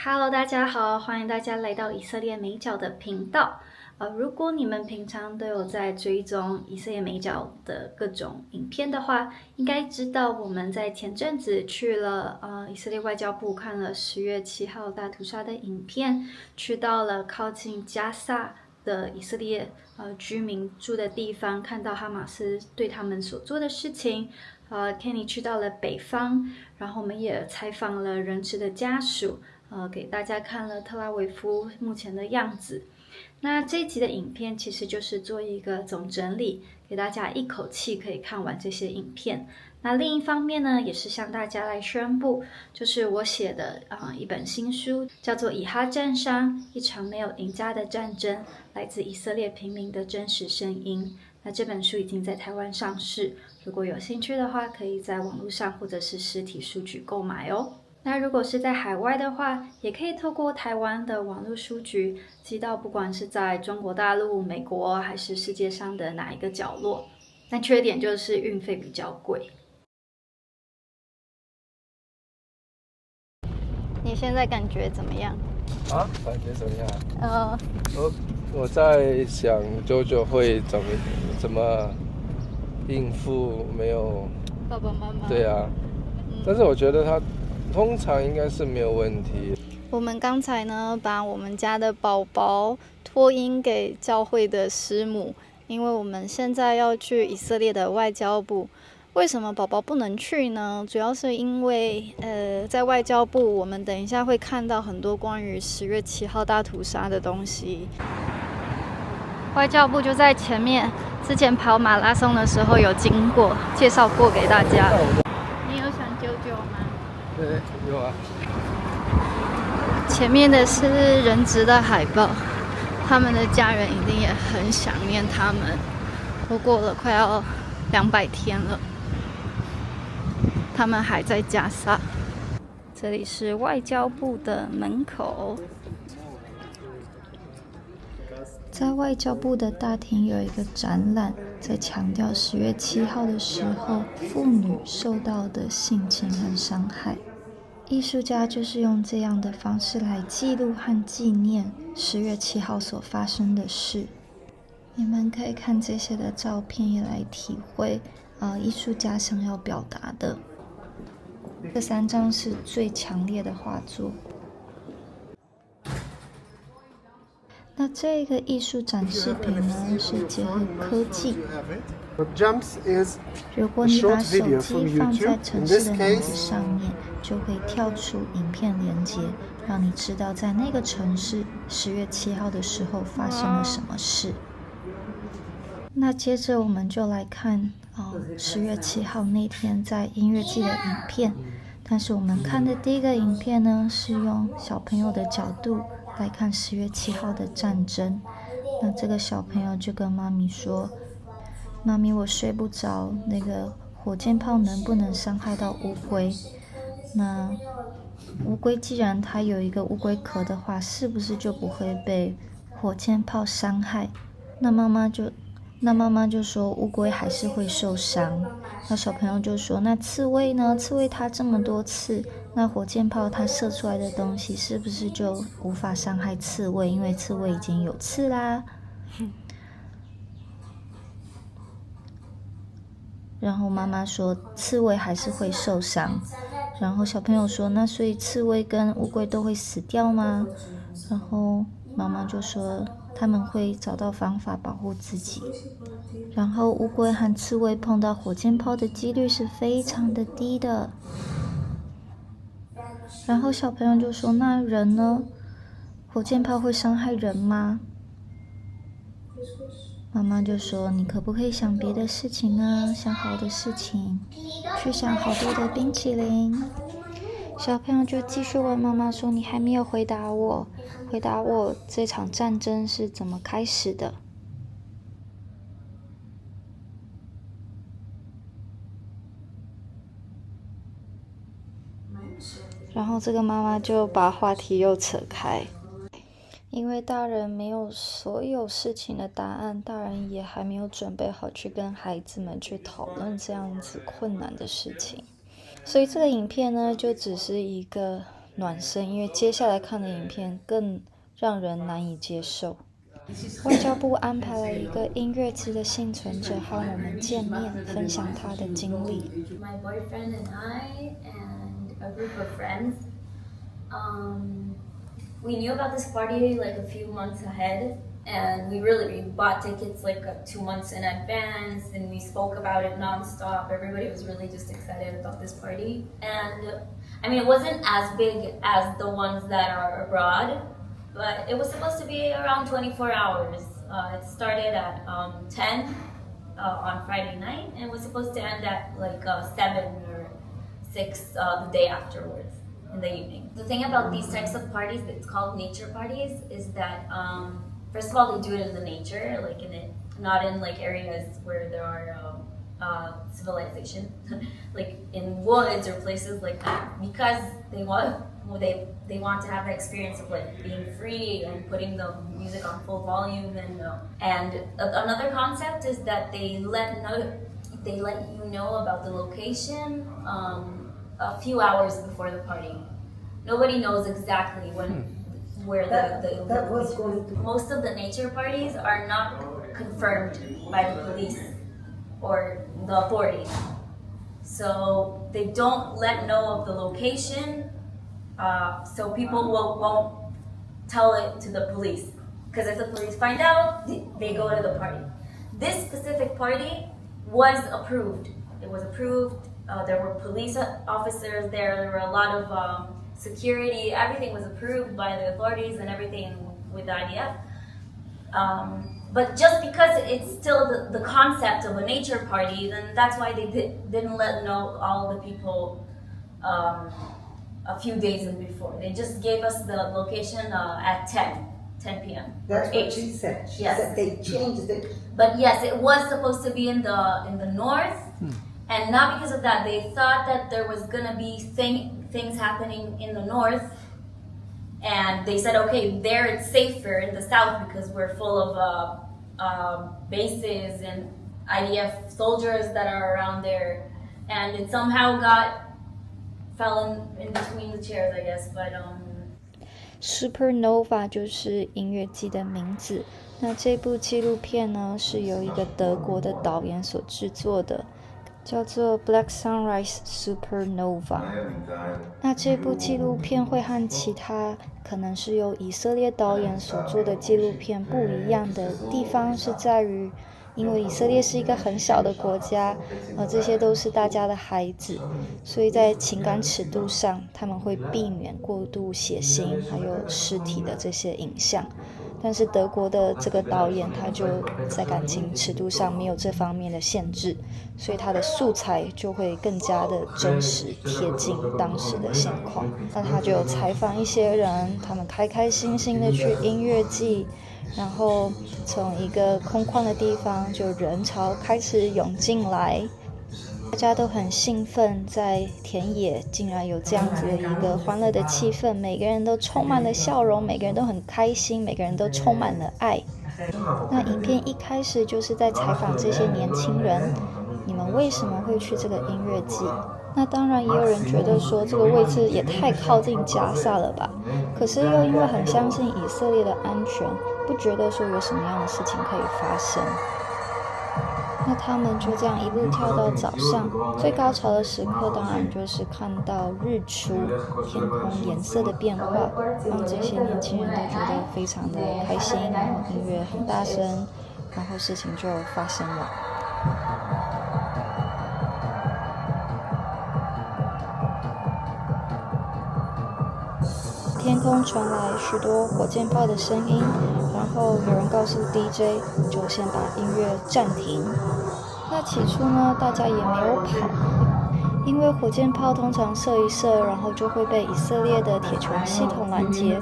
Hello， 大家好，欢迎大家来到以色列美角的频道。如果你们平常都有在追踪以色列美角的各种影片的话，应该知道我们在前阵子去了以色列外交部看了10月7号大屠杀的影片，去到了靠近加萨的以色列居民住的地方，看到哈马斯对他们所做的事情。Kenny 去到了北方，然后我们也采访了人质的家属，给大家看了特拉维夫目前的样子。那这一集的影片其实就是做一个总整理，给大家一口气可以看完这些影片。那另一方面呢，也是向大家来宣布，就是我写的一本新书，叫做《以哈战伤：一场没有赢家的战争》，来自以色列平民的真实声音。那这本书已经在台湾上市，如果有兴趣的话，可以在网络上或者是实体书局购买哦。那如果是在海外的话，也可以透过台湾的网络书局寄到不管是在中国大陆、美国还是世界上的哪一个角落。但缺点就是运费比较贵。你现在感觉怎么样？感觉怎么样？我在想JoJo会怎么应付没有爸爸妈妈。对啊，但是我觉得他通常应该是没有问题。我们刚才呢，把我们家的宝宝托婴给教会的师母，因为我们现在要去以色列的外交部。为什么宝宝不能去呢？主要是因为在外交部，我们等一下会看到很多关于10月7号大屠杀的东西。外交部就在前面，之前跑马拉松的时候有经过，介绍过给大家。你有想JoJo吗？对，有啊。前面的是人质的海报，他们的家人一定也很想念他们。都过了快要200天了，他们还在加萨。这里是外交部的门口。在外交部的大厅有一个展览，在强调10月7号的时候，妇女受到的性侵和伤害。艺术家就是用这样的方式来记录和纪念10月7号所发生的事。你们可以看这些的照片，也来体会艺术家想要表达的。这3张是最强烈的画作。那这个艺术展示品呢，是结合科技。如果你把手机放在城市的名字上面，就会跳出影片连结，让你知道在那个城市10月7号的时候发生了什么事。那接着我们就来看10月7号那天在音乐季的影片。但是我们看的第一个影片呢，是用小朋友的角度来看10月7号的战争。那这个小朋友就跟妈咪说：“妈咪，我睡不着，那个火箭炮能不能伤害到乌龟？那乌龟既然它有一个乌龟壳的话，是不是就不会被火箭炮伤害？”那妈妈就说乌龟还是会受伤。那小朋友就说：“那刺猬呢？刺猬它这么多刺，那火箭炮它射出来的东西是不是就无法伤害刺猬？因为刺猬已经有刺啦。”然后妈妈说刺猬还是会受伤。然后小朋友说：“那所以刺猬跟乌龟都会死掉吗？”然后妈妈就说他们会找到方法保护自己。然后乌龟和刺猬碰到火箭炮的几率是非常的低的。然后小朋友就说：“那人呢？火箭炮会伤害人吗？”妈妈就说：“你可不可以想别的事情呢？想好的事情，去想好多的冰淇淋。”小朋友就继续问妈妈说：“你还没有回答我这场战争是怎么开始的？”然后这个妈妈就把话题又扯开，因为大人没有所有事情的答案，大人也还没有准备好去跟孩子们去讨论这样子困难的事情。所以这个影片呢，就只是一个暖身，因为接下来看的影片更让人难以接受。外交部安排了一个音乐季的幸存者和我们见面，分享他的经历。My boyfriend and I and a group of friends, we knew about this party like a few months ahead, and we bought tickets like 2 months in advance, and we spoke about it nonstop. Everybody was really just excited about this party, and I mean it wasn't as big as the ones that are abroad. But it was supposed to be around 24 hours. It started at 10 on Friday night, and it was supposed to end at like 7 or 6 the day afterwards in the evening. The thing about these types of parties, it's called nature parties, is that first of all they do it in the nature, like not in like areas where there are civilization, like in woods or places like that, because they want to have the experience of like being free and putting the music on full volume, and another concept is that they let you know about the location a few hours before the party. Nobody knows exactly where the was going to. Most of the nature parties are not confirmed by the police or the authorities, so they don't let know of the location. So people won't tell it to the police, because if the police find out, they go to the party. This specific party was approved. It was approved. There were police officers there. There were a lot of security. Everything was approved by the authorities and everything with the IDF. But just because it's still the concept of a nature party, then that's why they didn't let know all the people a few days before. They just gave us the location at 10 p.m. That's what she said. She said they changed it. But yes, it was supposed to be in the north, and not because of that. They thought that there was gonna be things happening in the north, and they said, okay, there it's safer in the south because we're full of bases and IDF soldiers that are around there, and it somehow fell in between the chairs, I guess. But Supernova 就是音乐季的名字。那这部纪录片呢，是由一个德国的导演所制作的，叫做 Black Sunrise Supernova。那这部纪录片会和其他可能是由以色列导演所做的纪录片不一样的地方是在于，因为以色列是一个很小的国家，这些都是大家的孩子，所以在情感尺度上，他们会避免过度血腥还有尸体的这些影像。但是德国的这个导演，他就在感情尺度上没有这方面的限制，所以他的素材就会更加的真实贴近当时的现况。那他就有采访一些人，他们开开心心的去音乐季，然后从一个空旷的地方就人潮开始涌进来，大家都很兴奋，在田野竟然有这样子的一个欢乐的气氛，每个人都充满了笑容，每个人都很开心，每个人都充满了爱。那影片一开始就是在采访这些年轻人，你们为什么会去这个音乐季？那当然也有人觉得说这个位置也太靠近加萨了吧，可是又因为很相信以色列的安全，不觉得说有什么样的事情可以发生。那他们就这样一路跳到早上，最高潮的时刻当然就是看到日出，天空颜色的变化，让这些年轻人都觉得非常的开心，然后音乐很大声，然后事情就发生了。天空传来许多火箭炮的声音，然后有人告诉 DJ 就先把音乐暂停。那起初呢，大家也没有跑，因为火箭炮通常射一射，然后就会被以色列的铁穹系统拦截，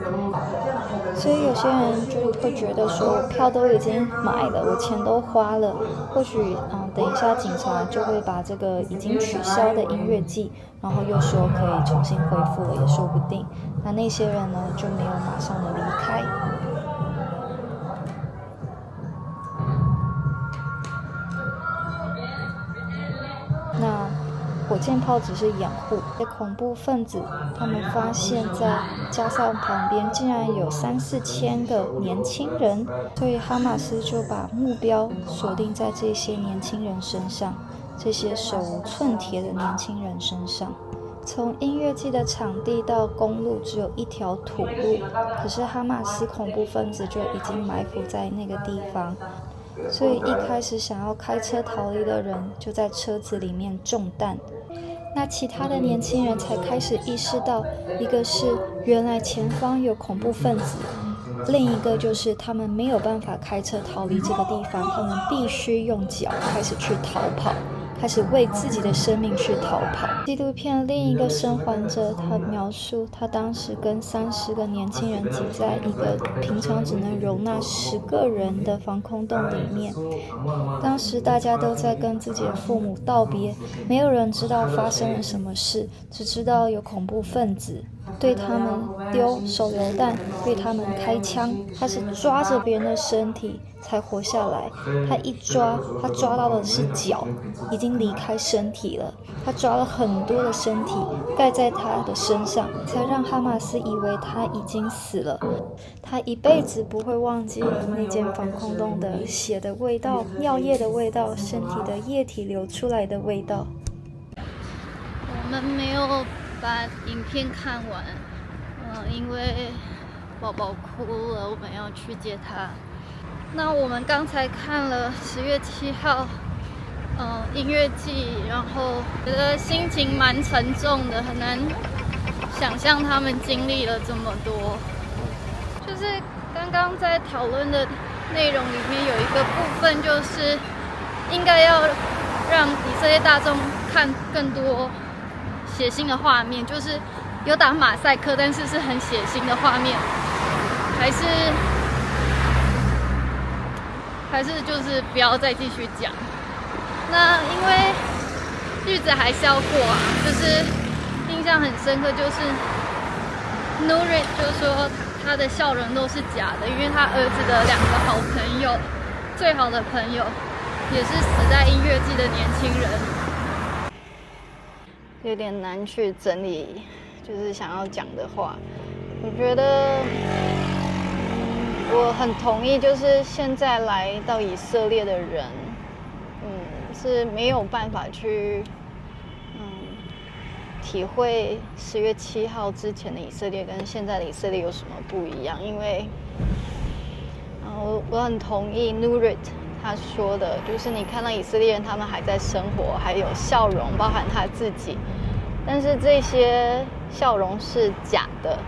所以有些人就会觉得说，我票都已经买了，我钱都花了，或许等一下警察就会把这个已经取消的音乐季，然后又说可以重新恢复了，也说不定。那些人呢就没有马上的离开。那火火箭炮只是掩护。恐怖分子他们发现在加萨旁边竟然有3-4千个年轻人，所以哈马斯就把目标锁定在这些年轻人身上，这些手无寸铁的年轻人身上。从音乐季的场地到公路只有一条土路，可是哈马斯恐怖分子就已经埋伏在那个地方，所以一开始想要开车逃离的人就在车子里面中弹。那其他的年轻人才开始意识到，一个是原来前方有恐怖分子，另一个就是他们没有办法开车逃离这个地方，他们必须用脚开始去逃跑，开始为自己的生命去逃跑。纪录片另一个生还者，他描述他当时跟30个年轻人挤在一个平常只能容纳10个人的防空洞里面。当时大家都在跟自己的父母道别，没有人知道发生了什么事，只知道有恐怖分子对他们丢手榴弹，对他们开枪。他是抓着别人的身体才活下来，他一抓，他抓到的是脚，已经离开身体了。他抓了很多的身体盖在他的身上，才让哈马斯以为他已经死了。他一辈子不会忘记那间防空洞的血的味道、尿液的味道、身体的液体流出来的味道。我们没有把影片看完，因为宝宝哭了，我们要去接他。那我们刚才看了10月7号，音乐季，然后觉得心情蛮沉重的，很难想象他们经历了这么多。就是刚刚在讨论的内容里面有一个部分，就是应该要让以色列大众看更多血腥的画面，就是有打马赛克，但是是很血腥的画面，还是就是不要再继续讲。那因为日子还是要过啊，就是印象很深刻，就是 Nurit 就说他的笑容都是假的，因为他儿子的2个好朋友，最好的朋友也是死在音乐季的年轻人。有点难去整理，就是想要讲的话。我觉得我很同意，就是现在来到以色列的人，是没有办法去体会10月7号之前的以色列跟现在的以色列有什么不一样。因为我很同意 Nurit 他说的，就是你看到以色列人他们还在生活，还有笑容，包含他自己，但是这些笑容是假的。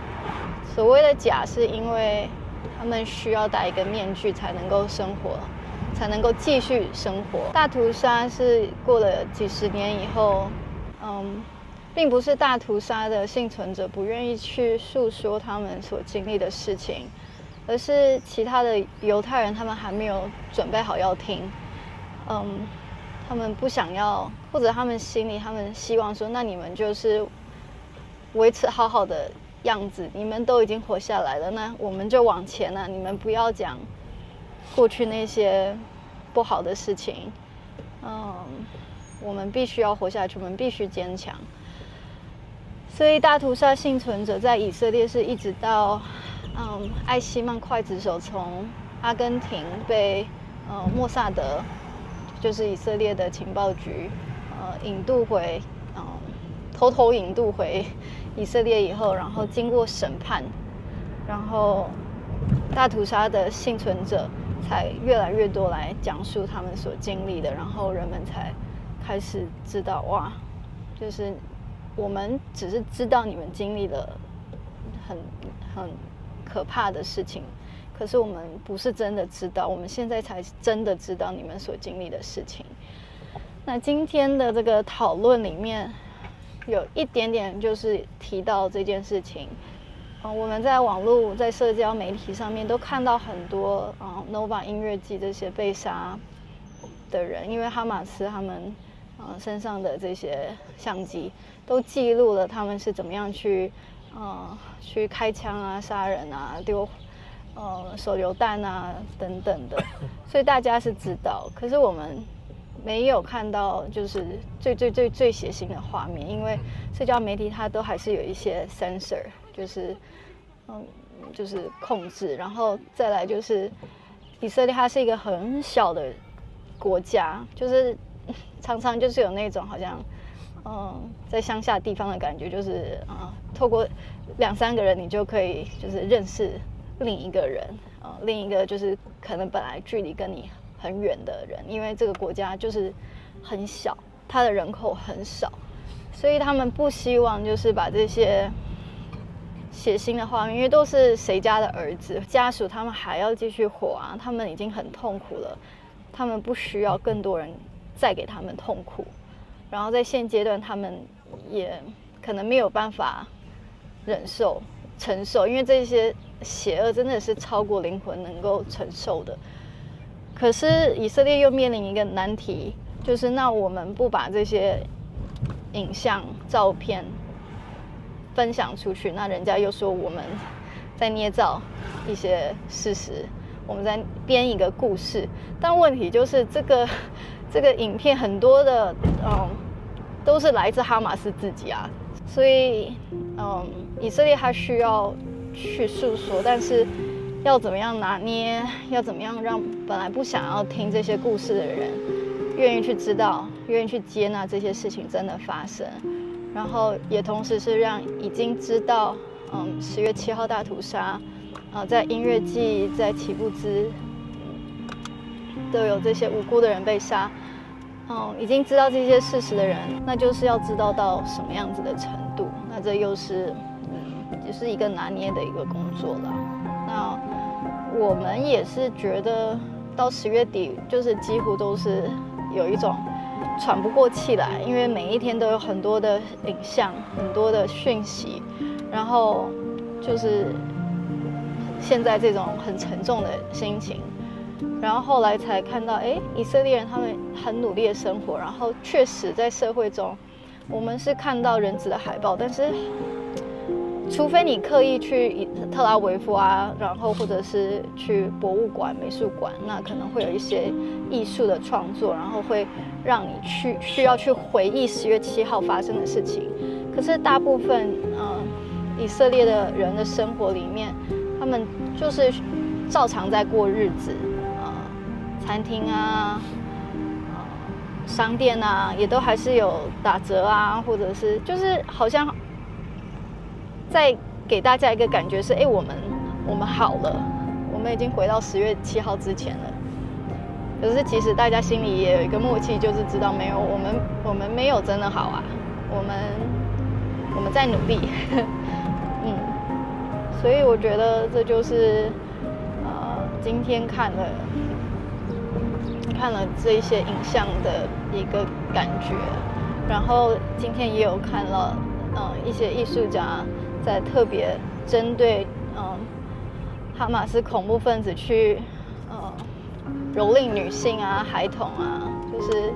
所谓的假是因为他们需要戴一个面具才能够生活，才能够继续生活。大屠杀是过了几十年以后，并不是大屠杀的幸存者不愿意去诉说他们所经历的事情，而是其他的犹太人他们还没有准备好要听，他们不想要，或者他们心里他们希望说，那你们就是维持好好的样子，你们都已经活下来了，那我们就往前了，你们不要讲过去那些不好的事情，我们必须要活下去，我们必须坚强。所以大屠杀幸存者在以色列是一直到艾希曼刽子手从阿根廷被莫萨德，就是以色列的情报局引渡回偷偷引渡回以色列以后，然后经过审判，然后大屠杀的幸存者才越来越多来讲述他们所经历的，然后人们才开始知道，哇，就是我们只是知道你们经历了很可怕的事情，可是我们不是真的知道，我们现在才真的知道你们所经历的事情。那今天的这个讨论里面有一点点就是提到这件事情，我们在网络在社交媒体上面都看到很多Nova 音乐季这些被杀的人，因为哈马斯他们身上的这些相机都记录了他们是怎么样去开枪啊、杀人啊、丢手榴弹啊等等的，所以大家是知道。可是我们没有看到就是最血腥的画面，因为社交媒体它都还是有一些 censor， 就是控制，然后再来就是以色列它是一个很小的国家，就是常常就是有那种好像在乡下地方的感觉，就是透过2-3个人你就可以就是认识另一个人，另一个就是可能本来距离跟你很远的人，因为这个国家就是很小，它的人口很少，所以他们不希望就是把这些血腥的画面，因为都是谁家的儿子家属，他们还要继续活啊，他们已经很痛苦了，他们不需要更多人再给他们痛苦，然后在现阶段他们也可能没有办法承受，因为这些邪恶真的是超过灵魂能够承受的。可是以色列又面临一个难题，就是那我们不把这些影像照片分享出去，那人家又说我们在捏造一些事实，我们在编一个故事。但问题就是这个影片很多的都是来自哈马斯自己啊，所以以色列它需要去诉说，但是要怎么样拿捏，要怎么样让本来不想要听这些故事的人愿意去知道，愿意去接纳这些事情真的发生，然后也同时是让已经知道10月7号大屠杀在音乐季在奇布兹都有这些无辜的人被杀，已经知道这些事实的人，那就是要知道到什么样子的程度，那这又是就是一个拿捏的一个工作了。那我们也是觉得到10月底，就是几乎都是有一种喘不过气来，因为每一天都有很多的影像，很多的讯息，然后就是现在这种很沉重的心情，然后后来才看到，以色列人他们很努力的生活，然后确实在社会中，我们是看到人质的海报，但是除非你刻意去特拉维夫啊，然后或者是去博物馆、美术馆，那可能会有一些艺术的创作，然后会让你需要去回忆10月7号发生的事情。可是大部分以色列的人的生活里面，他们就是照常在过日子，餐厅啊、商店啊，也都还是有打折啊，或者是就是好像再给大家一个感觉是，我们好了，我们已经回到10月7号之前了。可是其实大家心里也有一个默契，就是知道没有，我们没有真的好啊，我们在努力，所以我觉得这就是今天看了这一些影像的一个感觉，然后今天也有看了一些艺术家在特别针对哈马斯恐怖分子去蹂躏女性啊、孩童啊，就是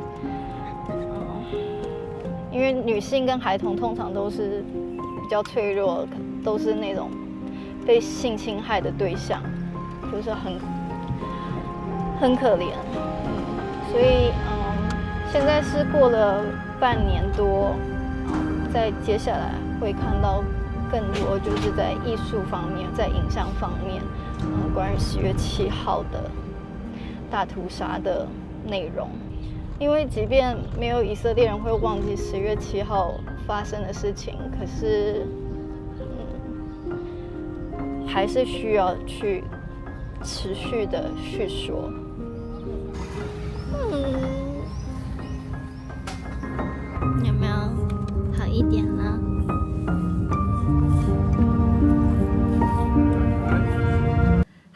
因为女性跟孩童通常都是比较脆弱，都是那种被性侵害的对象，就是很可怜。所以现在是过了半年多，在接下来会看到更多就是在艺术方面，在影像方面，关于10月7号的大屠杀的内容。因为即便没有以色列人会忘记10月7号发生的事情，可是还是需要去持续的去说。有没有好一点呢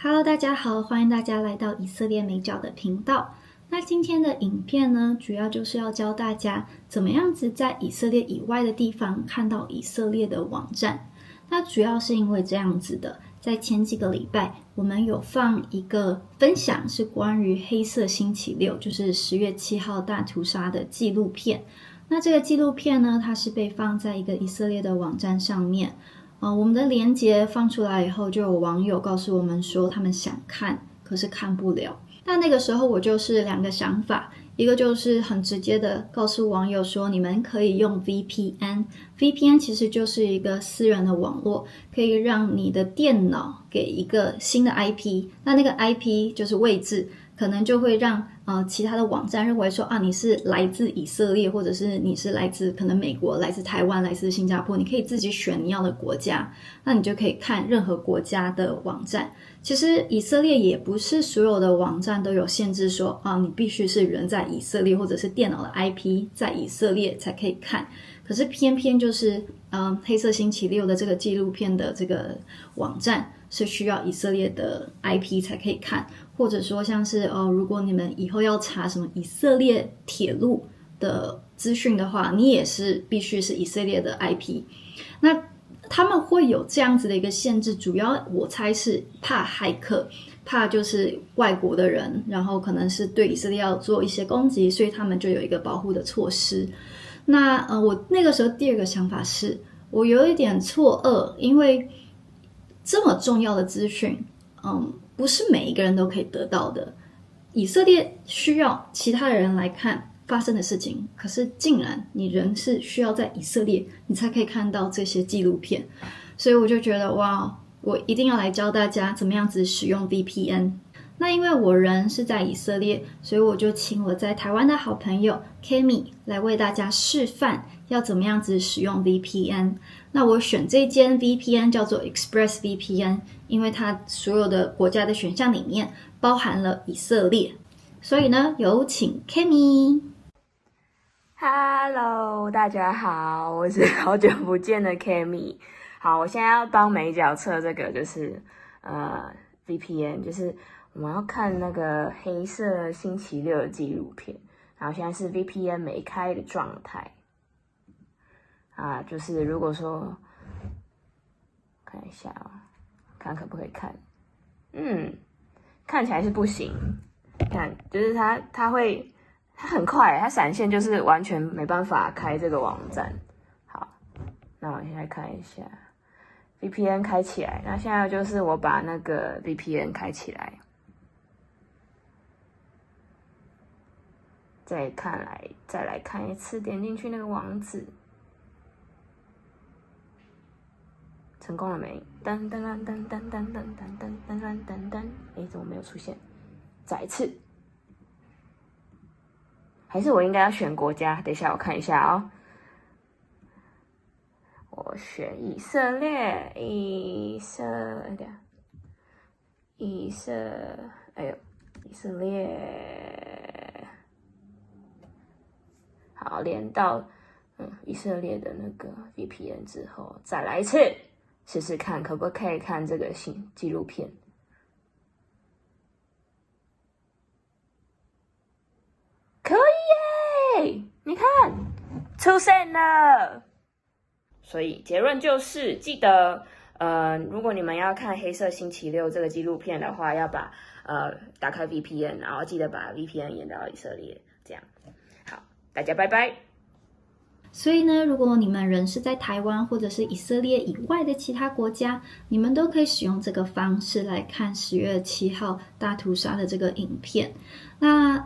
？Hello， 大家好，欢迎大家来到以色列美角的频道。那今天的影片呢，主要就是要教大家怎么样子在以色列以外的地方看到以色列的网站。那主要是因为这样子的，在前几个礼拜我们有放一个分享，是关于黑色星期六，就是10月7号大屠杀的纪录片。那这个纪录片呢，它是被放在一个以色列的网站上面。我们的连结放出来以后，就有网友告诉我们说他们想看，可是看不了。那个时候我就是2个想法，一个就是很直接的告诉网友说，你们可以用 VPN。VPN 其实就是一个私人的网络，可以让你的电脑给一个新的 IP， 那个 IP 就是位置，可能就会让其他的网站认为说你是来自以色列，或者是你是来自可能美国、来自台湾、来自新加坡，你可以自己选你要的国家，那你就可以看任何国家的网站。其实以色列也不是所有的网站都有限制说你必须是人在以色列，或者是电脑的 IP 在以色列才可以看。可是偏偏就是黑色星期六的这个纪录片的这个网站是需要以色列的 IP 才可以看，或者说像是如果你们以后要查什么以色列铁路的资讯的话，你也是必须是以色列的 IP。 那他们会有这样子的一个限制，主要我猜是怕骇客，怕就是外国的人，然后可能是对以色列要做一些攻击，所以他们就有一个保护的措施。那我那个时候第二个想法是，我有一点错愕，因为这么重要的资讯不是每一个人都可以得到的。以色列需要其他的人来看发生的事情，可是竟然你人是需要在以色列你才可以看到这些纪录片。所以我就觉得哇，我一定要来教大家怎么样子使用 VPN。那因为我人是在以色列，所以我就请我在台湾的好朋友 Kemi 来为大家示范要怎么样子使用 VPN。那我选这间 VPN 叫做 ExpressVPN， 因为它所有的国家的选项里面包含了以色列。所以呢，有请 Kemi。Hello， 大家好，我是好久不见的 Kemi。好，我现在要帮美角测这个就是VPN， 就是我们要看那个黑色星期六的纪录片，然后现在是 VPN 没开的状态就是如果说看一下看可不可以看，看起来是不行。看，就是它很快，它闪现就是完全没办法开这个网站。好，那我现在看一下 VPN 开起来，那现在就是我把那个 VPN 开起来，再来看一次，点进去那个网址，成功了没？噔噔噔噔噔噔噔噔噔噔噔噔，怎么没有出现？再一次，还是我應該要選國家？等一下我看一下我選以色列，以色列，好，連到以色列的那個 VPN 之後，再來一次，試試看可不可以看這個新紀錄片。可以耶！你看，出现了。所以结论就是，记得，如果你们要看《黑色星期六》这个纪录片的话，要把打开 VPN， 然后记得把 VPN 延到以色列，这样。好，大家拜拜。所以呢，如果你们人是在台湾或者是以色列以外的其他国家，你们都可以使用这个方式来看10月7号大屠杀的这个影片。那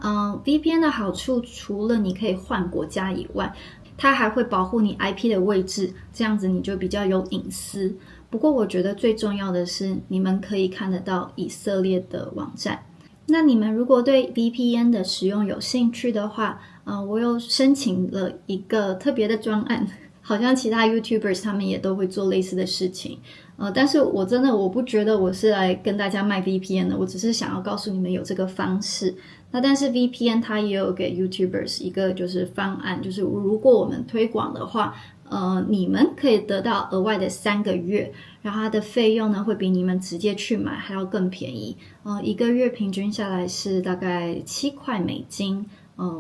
VPN 的好处除了你可以换国家以外，它还会保护你 IP 的位置，这样子你就比较有隐私。不过我觉得最重要的是，你们可以看得到以色列的网站。那你们如果对 VPN 的使用有兴趣的话，我有申请了一个特别的专案，好像其他 YouTubers 他们也都会做类似的事情。但是我不觉得我是来跟大家卖 VPN 的，我只是想要告诉你们有这个方式。那但是 VPN 它也有给 YouTubers 一个就是方案，就是如果我们推广的话，你们可以得到额外的3个月，然后它的费用呢会比你们直接去买还要更便宜。1个月平均下来是大概7块美金。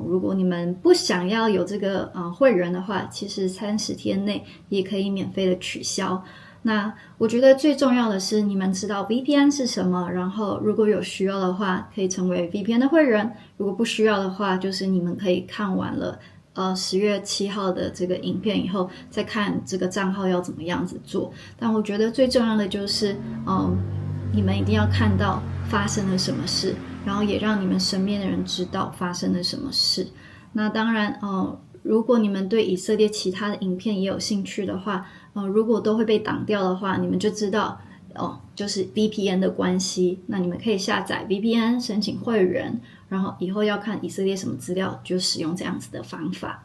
如果你们不想要有这个会员的话，其实30天内也可以免费的取消。那我觉得最重要的是你们知道 VPN 是什么，然后如果有需要的话可以成为 VPN 的会员，如果不需要的话，就是你们可以看完了10月7号的这个影片以后再看这个账号要怎么样子做。但我觉得最重要的就是你们一定要看到发生了什么事，然后也让你们身边的人知道发生了什么事。那当然如果你们对以色列其他的影片也有兴趣的话，如果都会被挡掉的话，你们就知道就是 VPN 的关系。那你们可以下载 VPN 申请会员，然后以后要看以色列什么资料就使用这样子的方法。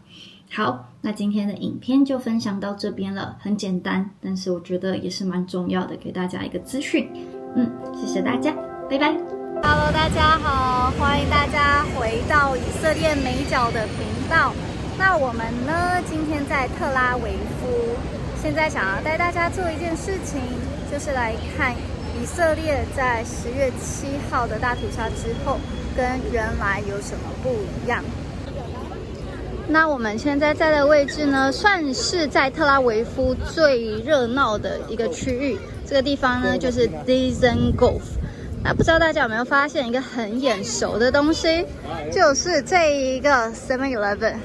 好，那今天的影片就分享到这边了，很简单，但是我觉得也是蛮重要的，给大家一个资讯。谢谢大家，拜拜。Hello， 大家好，欢迎大家回到以色列美角的频道。那我们呢，今天在特拉维夫，现在想要带大家做一件事情，就是来看以色列在10月7号的大屠杀之后，跟原来有什么不一样。那我们现在在的位置呢，算是在特拉维夫最热闹的一个区域。这个地方呢，就是 Dizengoff。那不知道大家有没有发现一个很眼熟的东西，就是这一个 7-Eleven。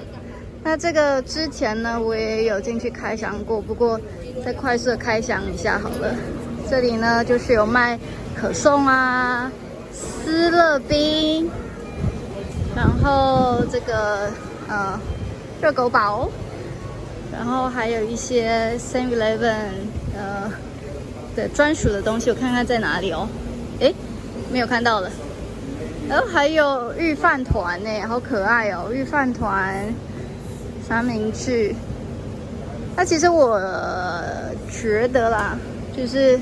那这个之前呢，我也有进去开箱过，不过再快速的开箱一下好了。这里呢，就是有卖可颂啊、思乐冰，然后这个热狗堡，然后还有一些 7-Eleven 的专属的东西，我看看在哪里哦。没有看到了。然后还有御饭团呢，好可爱哦！御饭团、三明治。那其实我觉得啦，就是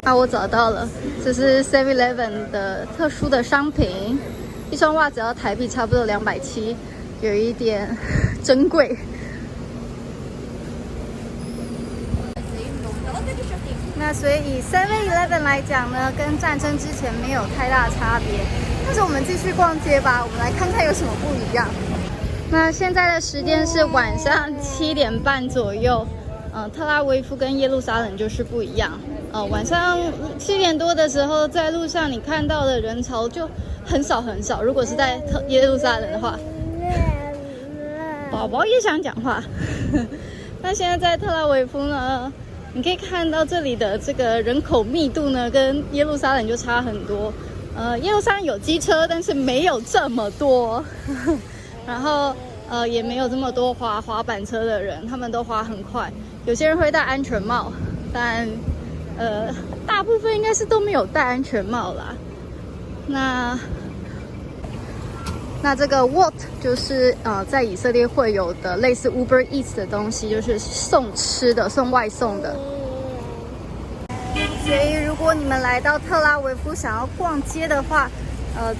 我找到了，这是 7-Eleven 的特殊的商品，一双袜子要台币差不多270，有一点珍贵。那所以以 7-Eleven 来讲呢，跟战争之前没有太大差别。但是我们继续逛街吧，我们来看看有什么不一样。那现在的时间是晚上7点半左右，特拉维夫跟耶路撒冷就是不一样。晚上7点多的时候，在路上你看到的人潮就很少很少。如果是在耶路撒冷的话，宝宝也想讲话。那现在在特拉维夫呢？你可以看到这里的这个人口密度呢，跟耶路撒冷就差很多。耶路撒冷有机车，但是没有这么多。然后也没有这么多滑板车的人，他们都滑很快。有些人会戴安全帽，但大部分应该是都没有戴安全帽啦。那这个 Wolt 就是在以色列会有的类似 Uber Eats 的东西，就是送吃的、送外送的。所以如果你们来到特拉维夫想要逛街的话，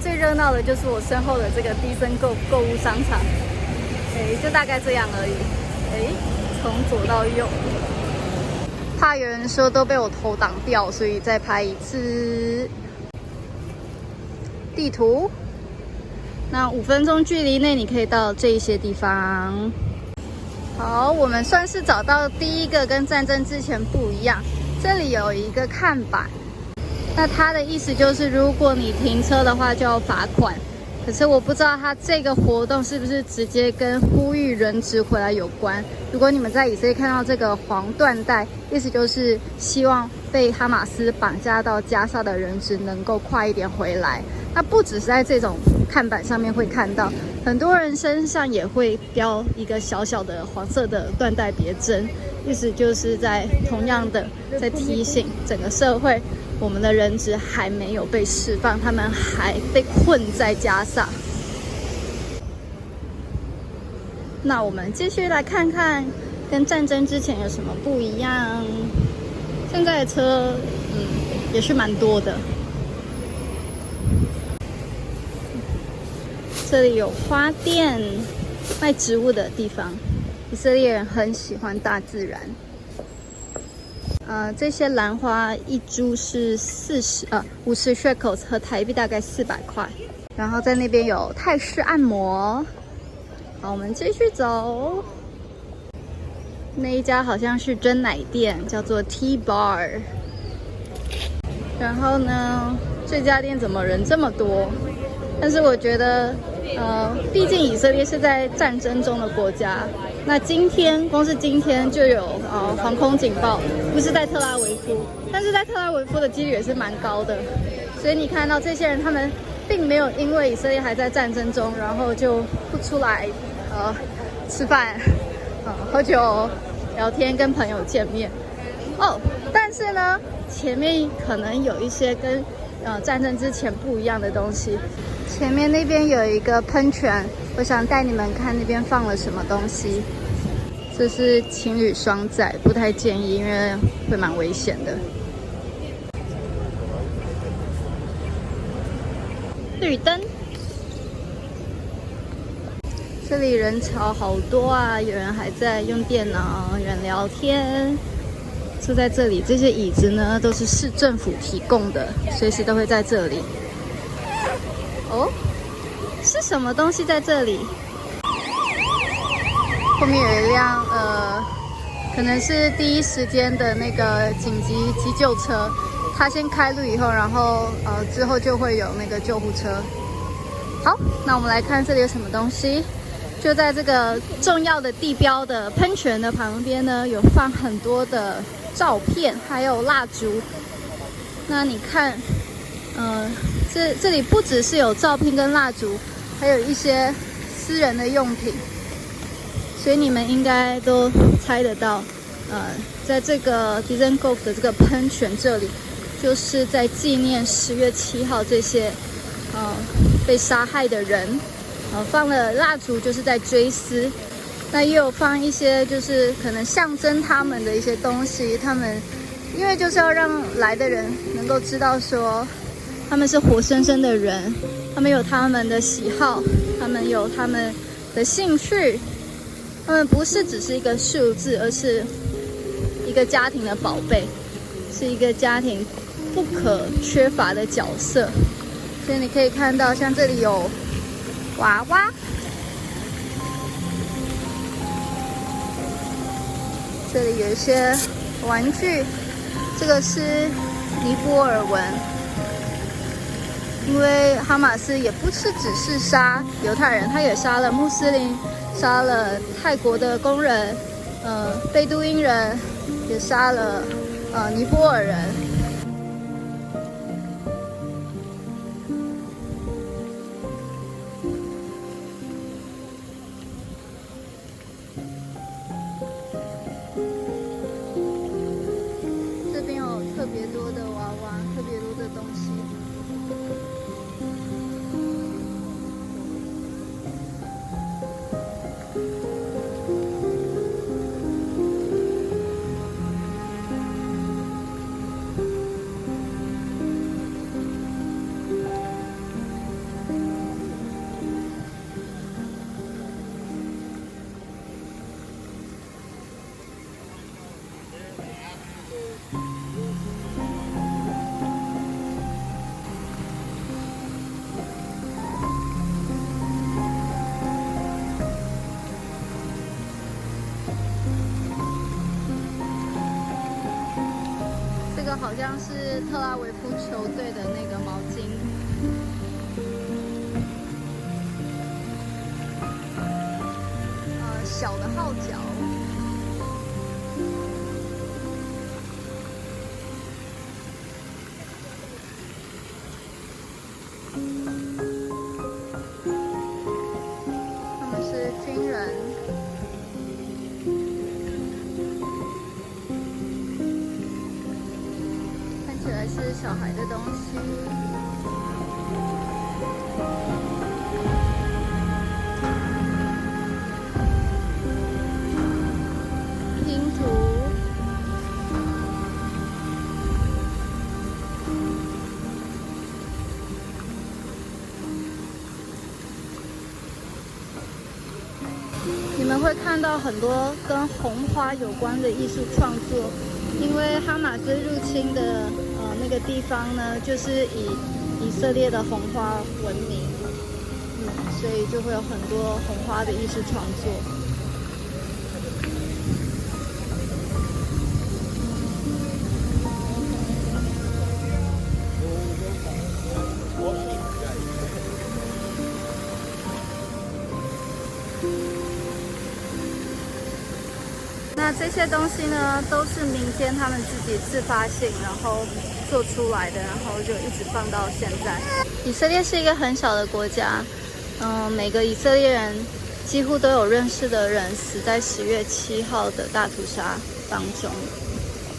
最热闹的就是我身后的这个Dizengoff购物商场。就大概这样而已。从左到右，怕有人说都被我头挡掉，所以再拍一次地图。那5分钟距离内，你可以到这一些地方。好，我们算是找到第一个跟战争之前不一样。这里有一个看板，那它的意思就是，如果你停车的话就要罚款。可是我不知道它这个活动是不是直接跟呼吁人质回来有关。如果你们在以色列看到这个黄缎带，意思就是希望被哈马斯绑架到加沙的人质能够快一点回来。那不只是在这种看板上面会看到，很多人身上也会标一个小小的黄色的缎带别针，意思就是在同样的在提醒整个社会，我们的人质还没有被释放，他们还被困在加沙。那我们继续来看看跟战争之前有什么不一样。现在的车也是蛮多的。这里有花店，卖植物的地方。以色列人很喜欢大自然。这些兰花一株是50 shekels， 和台币大概400块。然后在那边有泰式按摩。好，我们继续走。那一家好像是珍奶店，叫做 Tea Bar。然后呢，这家店怎么人这么多？但是我觉得，毕竟以色列是在战争中的国家。那光是今天就有防空警报，不是在特拉维夫，但是在特拉维夫的几率也是蛮高的。所以你看到这些人，他们并并没有因为以色列还在战争中，然后就不出来吃饭、喝酒、聊天、跟朋友见面哦。但是呢，前面可能有一些跟战争之前不一样的东西。前面那边有一个喷泉，我想带你们看那边放了什么东西。这是情侣双载，不太建议，因为会蛮危险的。绿灯，这里人潮好多啊，有人还在用电脑，有人聊天。坐在这里，这些椅子呢都是市政府提供的，随时都会在这里。哦，是什么东西在这里？后面有一辆可能是第一时间的那个紧急急救车，它先开路以后，然后之后就会有那个救护车。好，那我们来看这里有什么东西。就在这个重要的地标的喷泉的旁边呢，有放很多的照片，还有蜡烛。那你看，这里不只是有照片跟蜡烛，还有一些私人的用品。所以你们应该都猜得到，在这个 Dizengoff 的这个喷泉这里，就是在纪念10月7号这些被杀害的人。放了蜡烛就是在追思，那也有放一些就是可能象征他们的一些东西。他们因为就是要让来的人能够知道说他们是活生生的人，他们有他们的喜好，他们有他们的兴趣，他们不是只是一个数字，而是一个家庭的宝贝，是一个家庭不可缺乏的角色。所以你可以看到像这里有娃娃，这里有一些玩具，这个是尼泊尔文，因为哈马斯也不是只是杀犹太人，他也杀了穆斯林，杀了泰国的工人，贝都因人，也杀了尼泊尔人。特别多的娃娃，特别多的东西。这个好像是特拉维夫球队的那个毛巾。小的号角。他们是军人。看起来是小孩的东西。拼图。你们会看到很多跟红花有关的艺术创作，因为哈马斯入侵的那个地方呢，就是以色列的红花闻名，所以就会有很多红花的艺术创作。那这些东西呢，都是民间他们自己自发性，然后做出来的，然后就一直放到现在。以色列是一个很小的国家，每个以色列人几乎都有认识的人死在10月7号的大屠杀当中。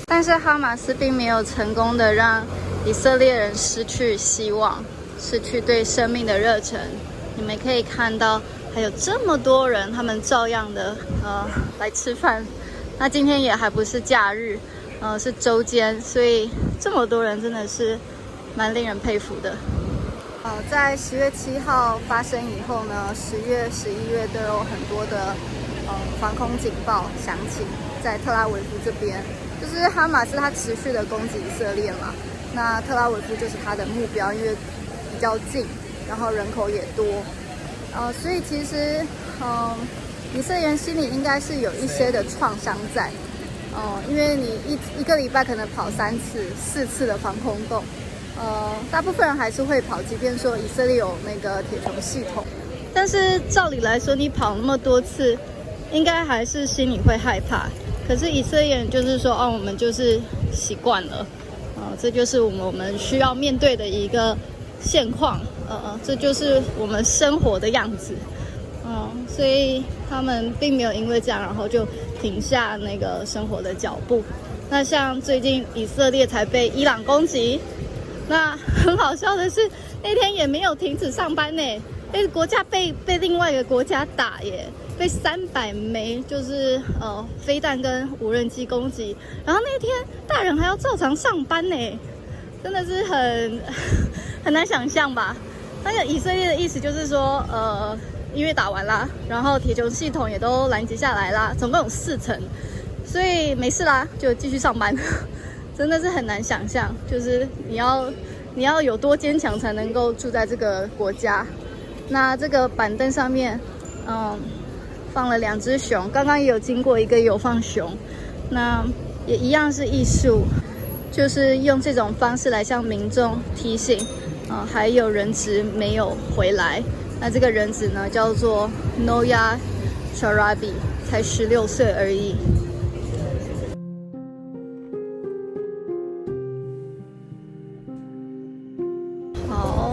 但是哈马斯并没有成功的让以色列人失去希望，失去对生命的热忱。你们可以看到，还有这么多人，他们照样的来吃饭。那今天也还不是假日，是周间，所以这么多人真的是蛮令人佩服的。在10月7号发生以后呢，10月、11月都有很多的防空警报响起，在特拉维夫这边，就是哈马斯它持续的攻击以色列嘛，那特拉维夫就是它的目标，因为比较近，然后人口也多，所以其实以色列人心里应该是有一些的创伤在，因为你一个礼拜可能跑3次、4次的防空洞。大部分人还是会跑，即便说以色列有那个铁穹系统，但是照理来说，你跑那么多次，应该还是心里会害怕。可是以色列人就是说，我们就是习惯了，这就是我们需要面对的一个现况，这就是我们生活的样子，所以他们并没有因为这样，然后就停下那个生活的脚步。那像最近以色列才被伊朗攻击。那很好笑的是，那天也没有停止上班呢，国家被另外一个国家打耶，被300枚就是飞弹跟无人机攻击，然后那天大人还要照常上班呢，真的是很难想象吧？那个以色列的意思就是说，因为打完啦，然后铁穹系统也都拦截下来啦，总共有4层，所以没事啦，就继续上班。真的是很难想象，就是你要有多坚强才能够住在这个国家。那这个板凳上面，放了2只熊，刚刚也有经过一个有放熊，那也一样是艺术，就是用这种方式来向民众提醒，还有人质没有回来。那这个人质呢，叫做 Noya Sharabi， 才16岁而已。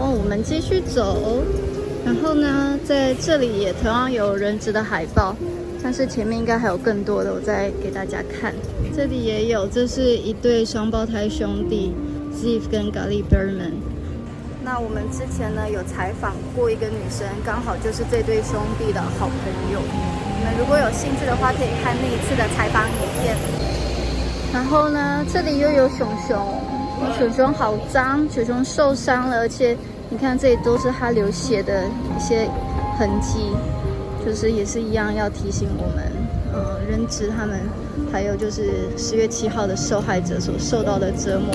我们继续走，然后呢，在这里也同样有人质的海报，但是前面应该还有更多的，我再给大家看。这里也有，这是一对双胞胎兄弟 Ziv 跟 Gali Berman。那我们之前呢有采访过一个女生，刚好就是这对兄弟的好朋友。你们如果有兴趣的话，可以看那一次的采访影片。然后呢，这里又有熊熊，熊熊好脏，熊熊受伤了，而且你看这里都是他流血的一些痕迹，就是也是一样要提醒我们，人质他们，还有就是10月7号的受害者所受到的折磨。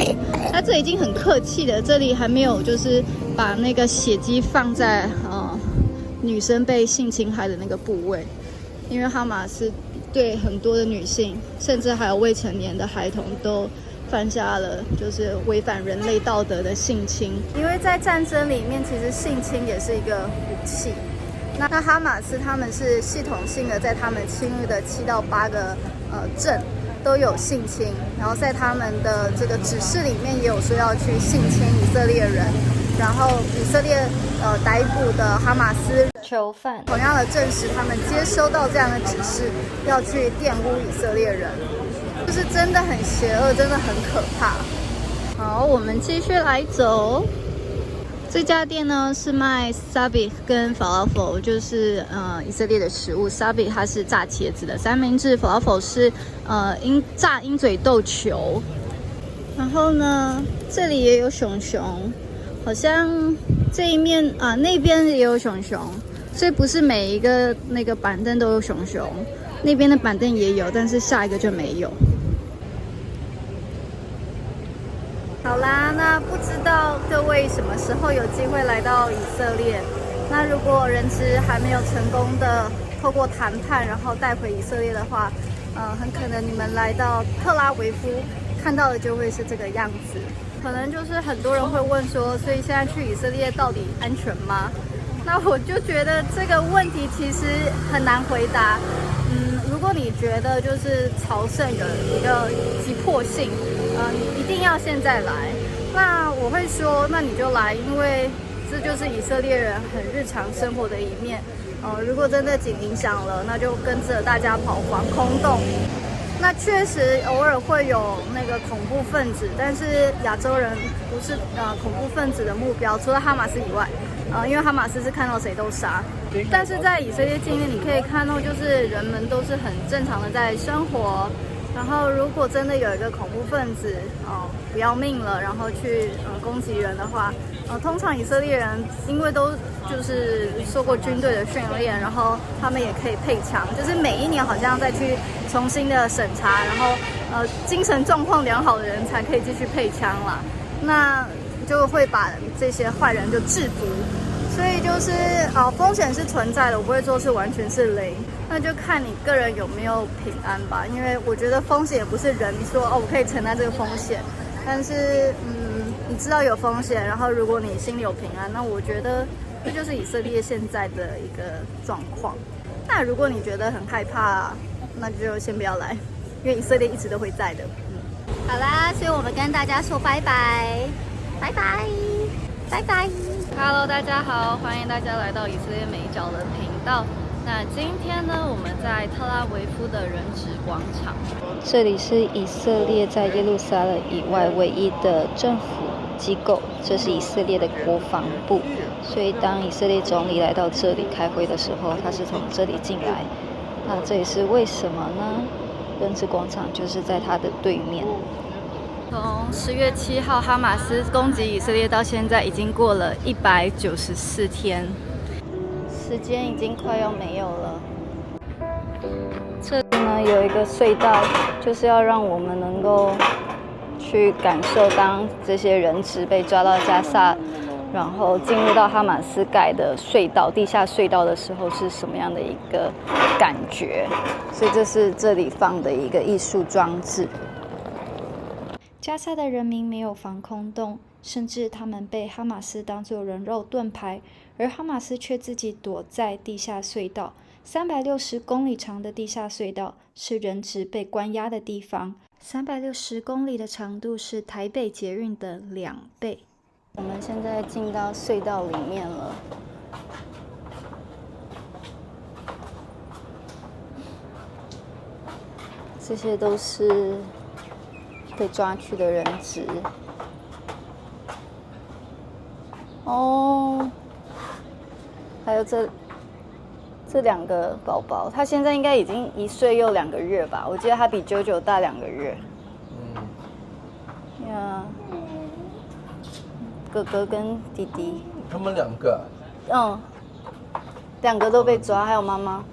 那这已经很客气了，这里还没有就是把那个血迹放在女生被性侵害的那个部位，因为哈马斯对很多的女性，甚至还有未成年的孩童都犯下了就是违反人类道德的性侵。因为在战争里面，其实性侵也是一个武器。那哈马斯他们是系统性的在他们侵略的7到8个镇都有性侵，然后在他们的这个指示里面也有说要去性侵以色列人，然后以色列逮捕的哈马斯囚犯同样的证实他们接收到这样的指示，要去玷污以色列人，就是真的很邪恶，真的很可怕。好，我们继续来走。这家店呢是卖 sabich 跟 falafel， 就是以色列的食物。sabich 它是炸茄子的三明治， falafel 是炸鹰嘴豆球。然后呢，这里也有熊熊，好像这一面那边也有熊熊，所以不是每一个那个板凳都有熊熊，那边的板凳也有，但是下一个就没有。好啦，那不知道各位什么时候有机会来到以色列？那如果人质还没有成功的透过谈判，然后带回以色列的话，很可能你们来到特拉维夫看到的就会是这个样子。可能就是很多人会问说，所以现在去以色列到底安全吗？那我就觉得这个问题其实很难回答。如果你觉得就是朝圣有一个急迫性，你一定要现在来，那我会说，那你就来，因为这就是以色列人很日常生活的一面。如果真的景影响了，那就跟着大家跑防空洞。那确实偶尔会有那个恐怖分子，但是亚洲人不是恐怖分子的目标，除了哈马斯以外，因为哈马斯是看到谁都杀。但是在以色列境内，你可以看到，就是人们都是很正常的在生活。然后，如果真的有一个恐怖分子不要命了，然后去攻击人的话，通常以色列人因为都就是受过军队的训练，然后他们也可以配枪，就是每一年好像再去重新的审查，然后精神状况良好的人才可以继续配枪啦。那就会把这些坏人就制服。所以就是风险是存在的，我不会说是完全是零，那就看你个人有没有平安吧。因为我觉得风险也不是人说我可以承担这个风险，但是你知道有风险，然后如果你心里有平安，那我觉得这就是以色列现在的一个状况。那如果你觉得很害怕，那就先不要来，因为以色列一直都会在的。好啦，所以我们跟大家说拜拜，拜拜，拜拜。Hello， 大家好，欢迎大家来到以色列美角的频道。那今天呢，我们在特拉维夫的人质广场，这里是以色列在耶路撒冷以外唯一的政府机构，这是以色列的国防部。所以当以色列总理来到这里开会的时候，他是从这里进来。那这也是为什么呢？人质广场就是在他的对面。从10月7号哈马斯攻击以色列到现在，已经过了194天，时间已经快要没有了。这里呢有一个隧道，就是要让我们能够去感受当这些人质被抓到加萨，然后进入到哈马斯盖的隧道、地下隧道的时候是什么样的一个感觉。所以这是这里放的一个艺术装置。加萨的人民没有防空洞，甚至他们被哈马斯当作人肉盾牌，而哈马斯却自己躲在地下隧道。360公里长的地下隧道是人质被关押的地方，360公里的长度是台北捷运的2倍。我们现在进到隧道里面了。这些都是被抓去的人质。还有这2个宝宝，他现在应该已经1岁又2个月吧？我记得他比九九大2个月。哥哥跟弟弟。他们2个。2个都被抓，还有妈妈。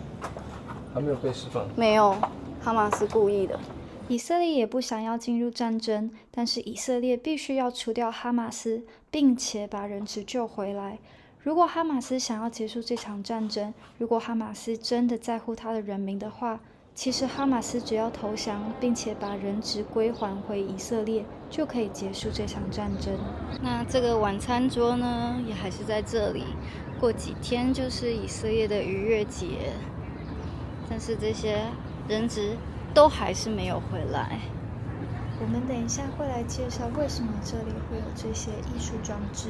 还没有被释放。没有，哈马斯故意的。以色列也不想要进入战争，但是以色列必须要除掉哈马斯，并且把人质救回来。如果哈马斯想要结束这场战争，如果哈马斯真的在乎他的人民的话，其实哈马斯只要投降，并且把人质归还回以色列，就可以结束这场战争。那这个晚餐桌呢，也还是在这里。过几天就是以色列的逾越节，但是这些人质都还是没有回来。我们等一下会来介绍为什么这里会有这些艺术装置。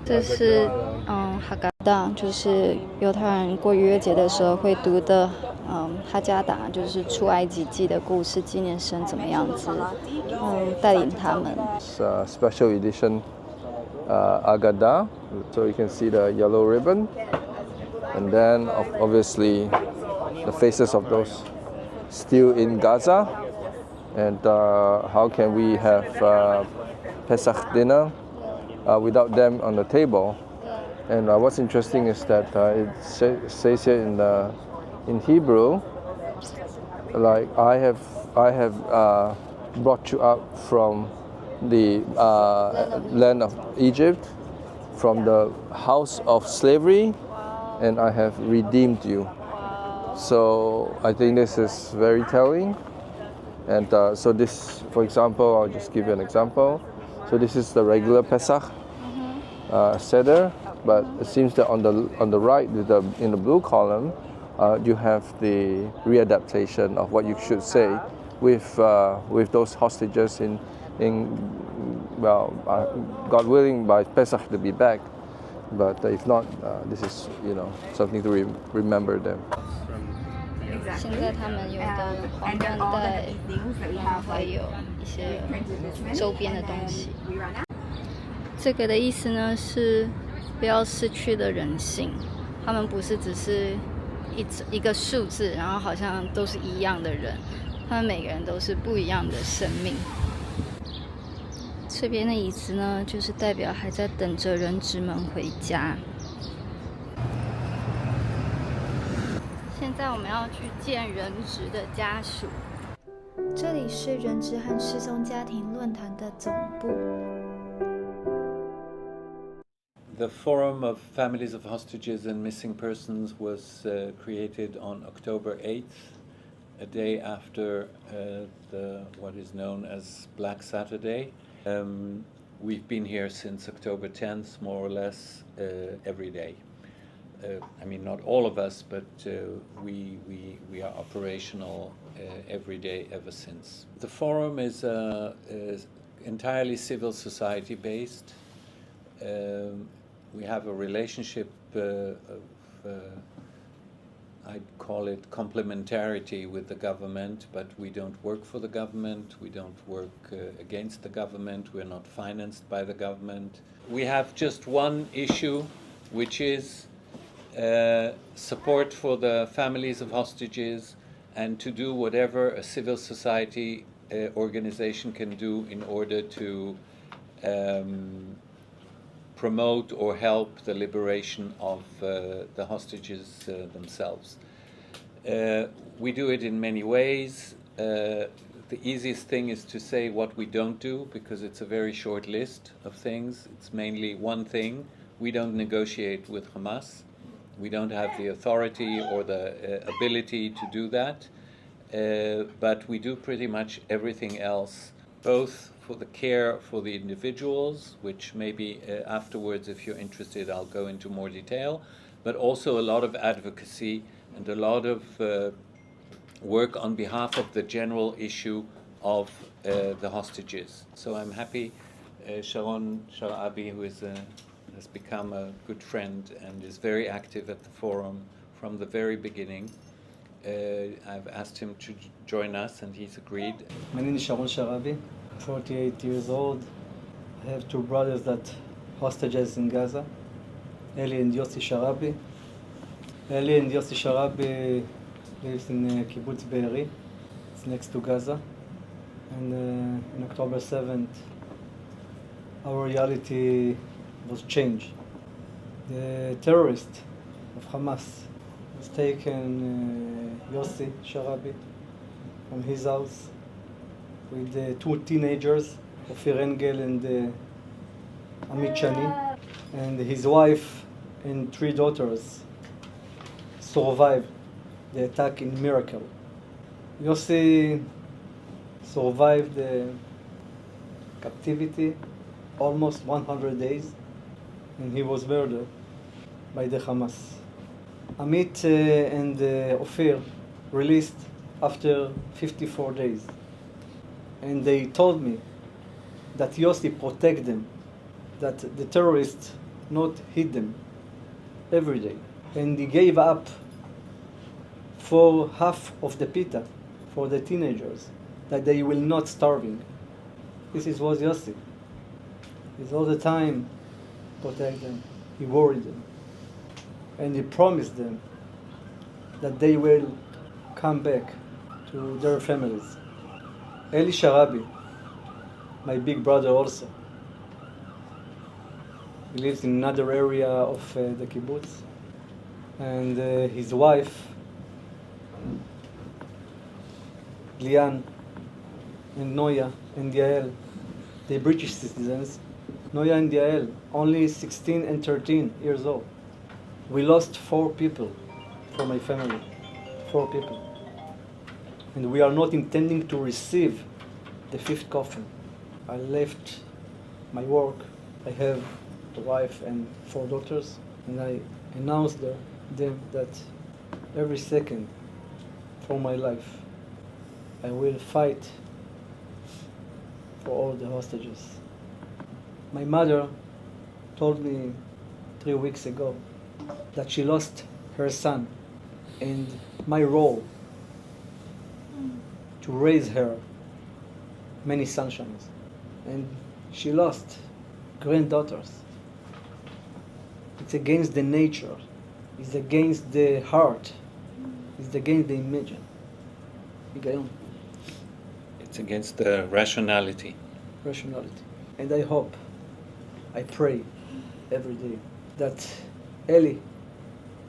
这是哈嘎达，就是犹太人过逾越节的时候会读的哈加达，就是出埃及记的故事，纪念神怎么样子带领他们。Special edition Agada, so you can see the yellow ribbon, and then obviously the faces of those still in Gaza, and how can we have Pesach dinner without them on the table? And what's interesting is that it says here in Hebrew, like I have brought you up from the land of Egypt, from the house of slavery, and I have redeemed you. So I think this is very telling. And so this, for example, I'll just give you an example. So this is the regular Pesach Seder, but it seems that on the right, in the blue column, you have the readaptation of what you should say with those hostages well, God willing, by Pesach to be back. But if not, this is something to remember them. 现在他们有的黄缎带，然后还有一些周边的东西。这个的意思呢是不要失去了人性，他们不是只是一个数字，然后好像都是一样的人，他们每个人都是不一样的生命。这边的椅子呢，就是代表还在等着人质们回家。现在我们要去见人质的家属。这里是人质和失踪家庭论坛的总部。The Forum of Families of Hostages and Missing Persons was created on October 8th, a day after what is known as Black Saturday. We've been here since October 10th, more or less every day. I mean, not all of us, but we are operational every day ever since. The forum is entirely civil society based. We have a relationship I'd call it complementarity with the government, but we don't work for the government, we don't work against the government, we're not financed by the government. We have just one issue, which is support for the families of hostages and to do whatever a civil society organization can do in order to promote or help the liberation of the hostages themselves. We do it in many ways. The easiest thing is to say what we don't do, because it's a very short list of things. It's mainly one thing. We don't negotiate with Hamas. We don't have the authority or the ability to do that. But we do pretty much everything else, both for the care for the individuals, which maybe afterwards, if you're interested, I'll go into more detail, but also a lot of advocacy and a lot of work on behalf of the general issue of the hostages. So I'm happy Sharon Sharabi, who has become a good friend and is very active at the forum from the very beginning. I've asked him to join us and he's agreed. My name is Sharon Sharabi, 48 years old. I have two brothers that hostages in Gaza, Eli and Yossi Sharabi. Eli and Yossi Sharabi lives in Kibbutz Be'eri. It's next to Gaza. And on October 7th, our reality was changed. The terrorist of Hamas was taken Yossi Sharabi from his house with two teenagers, Ofir Engel and Amit Shani, and his wife and three daughters survived the attack in miracle. Yossi survived the captivity almost 100 days, and he was murdered by the Hamas. Amit and Ofir released after 54 days, and they told me that Yossi protect them, that the terrorists not hit them every day, and he gave up for half of the pita for the teenagers, that they will not starving. This was Yossi. He's all the time protect them. He worried them, and he promised them that they will come back to their families. Eli Sharabi, my big brother also, he lives in another area of the kibbutz, and his wife, Lian, and Noya and Yael, they're British citizens. Noya and Yael, only 16 and 13 years old. We lost 4 people from my family, 4 people. And we are not intending to receive the 5th coffin. I left my work. I have a wife and 4 daughters, and I announced them that every second for my life, I will fight for all the hostages. My mother told me 3 weeks ago that she lost her son, and my role to raise her many sunshines, and she lost granddaughters. It's against the nature, it's against the heart, it's against the imagine. It's against the rationality. And I hope, I pray every day that Ellie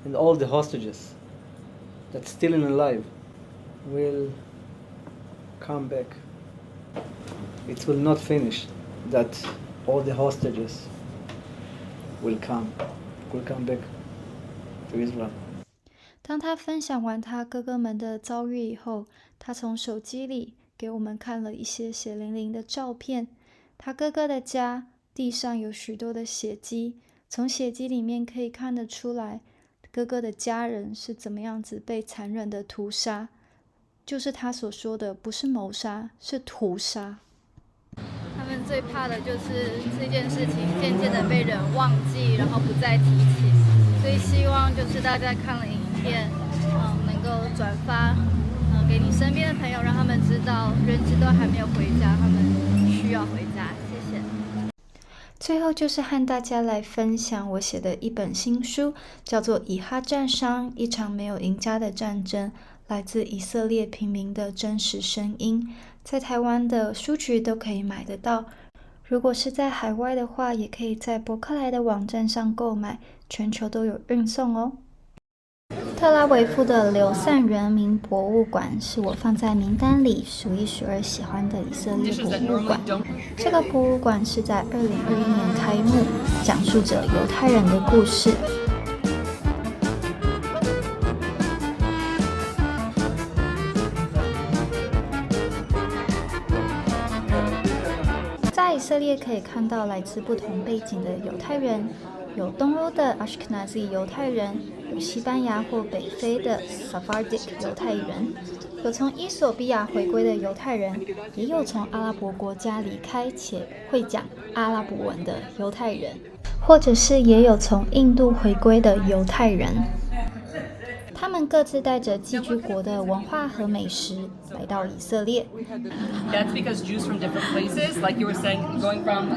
and all the hostages that's still alive will come back. It will not finish, that all the hostages will come back to Israel. 当他分享完他哥哥们的遭遇以后，他从手机里给我们看了一些血淋淋的照片。他哥哥的家地上有许多的血迹，从血迹里面可以看得出来，哥哥的家人是怎么样子被残忍的屠杀。就是他所说的，不是谋杀，是屠杀。他们最怕的就是这件事情渐渐的被人忘记，然后不再提起。所以希望就是大家看了影片，能够转发，给你身边的朋友，让他们知道人质都还没有回家，他们需要回家。谢谢。最后就是和大家来分享我写的一本新书，叫做《以哈战伤：一场没有赢家的战争》，来自以色列平民的真实声音，在台湾的书局都可以买得到。如果是在海外的话，也可以在博客来的网站上购买，全球都有运送哦。特拉维夫的留散人民博物馆是我放在名单里数一数二喜欢的以色列博物馆。这个博物馆是在2021年开幕，讲述着犹太人的故事。在以色列可以看到来自不同背景的犹太人，有东欧的 Ashkenazi 犹太人，有西班牙或北非的 Sephardic 犹太人，有从伊索比亚回归的犹太人，也有从阿拉伯国家离开且会讲阿拉伯文的犹太人，或者是也有从印度回归的犹太人。他们各自带着寄居国的文化和美食来到以色列。That's because Jews from different places, like you were saying, going from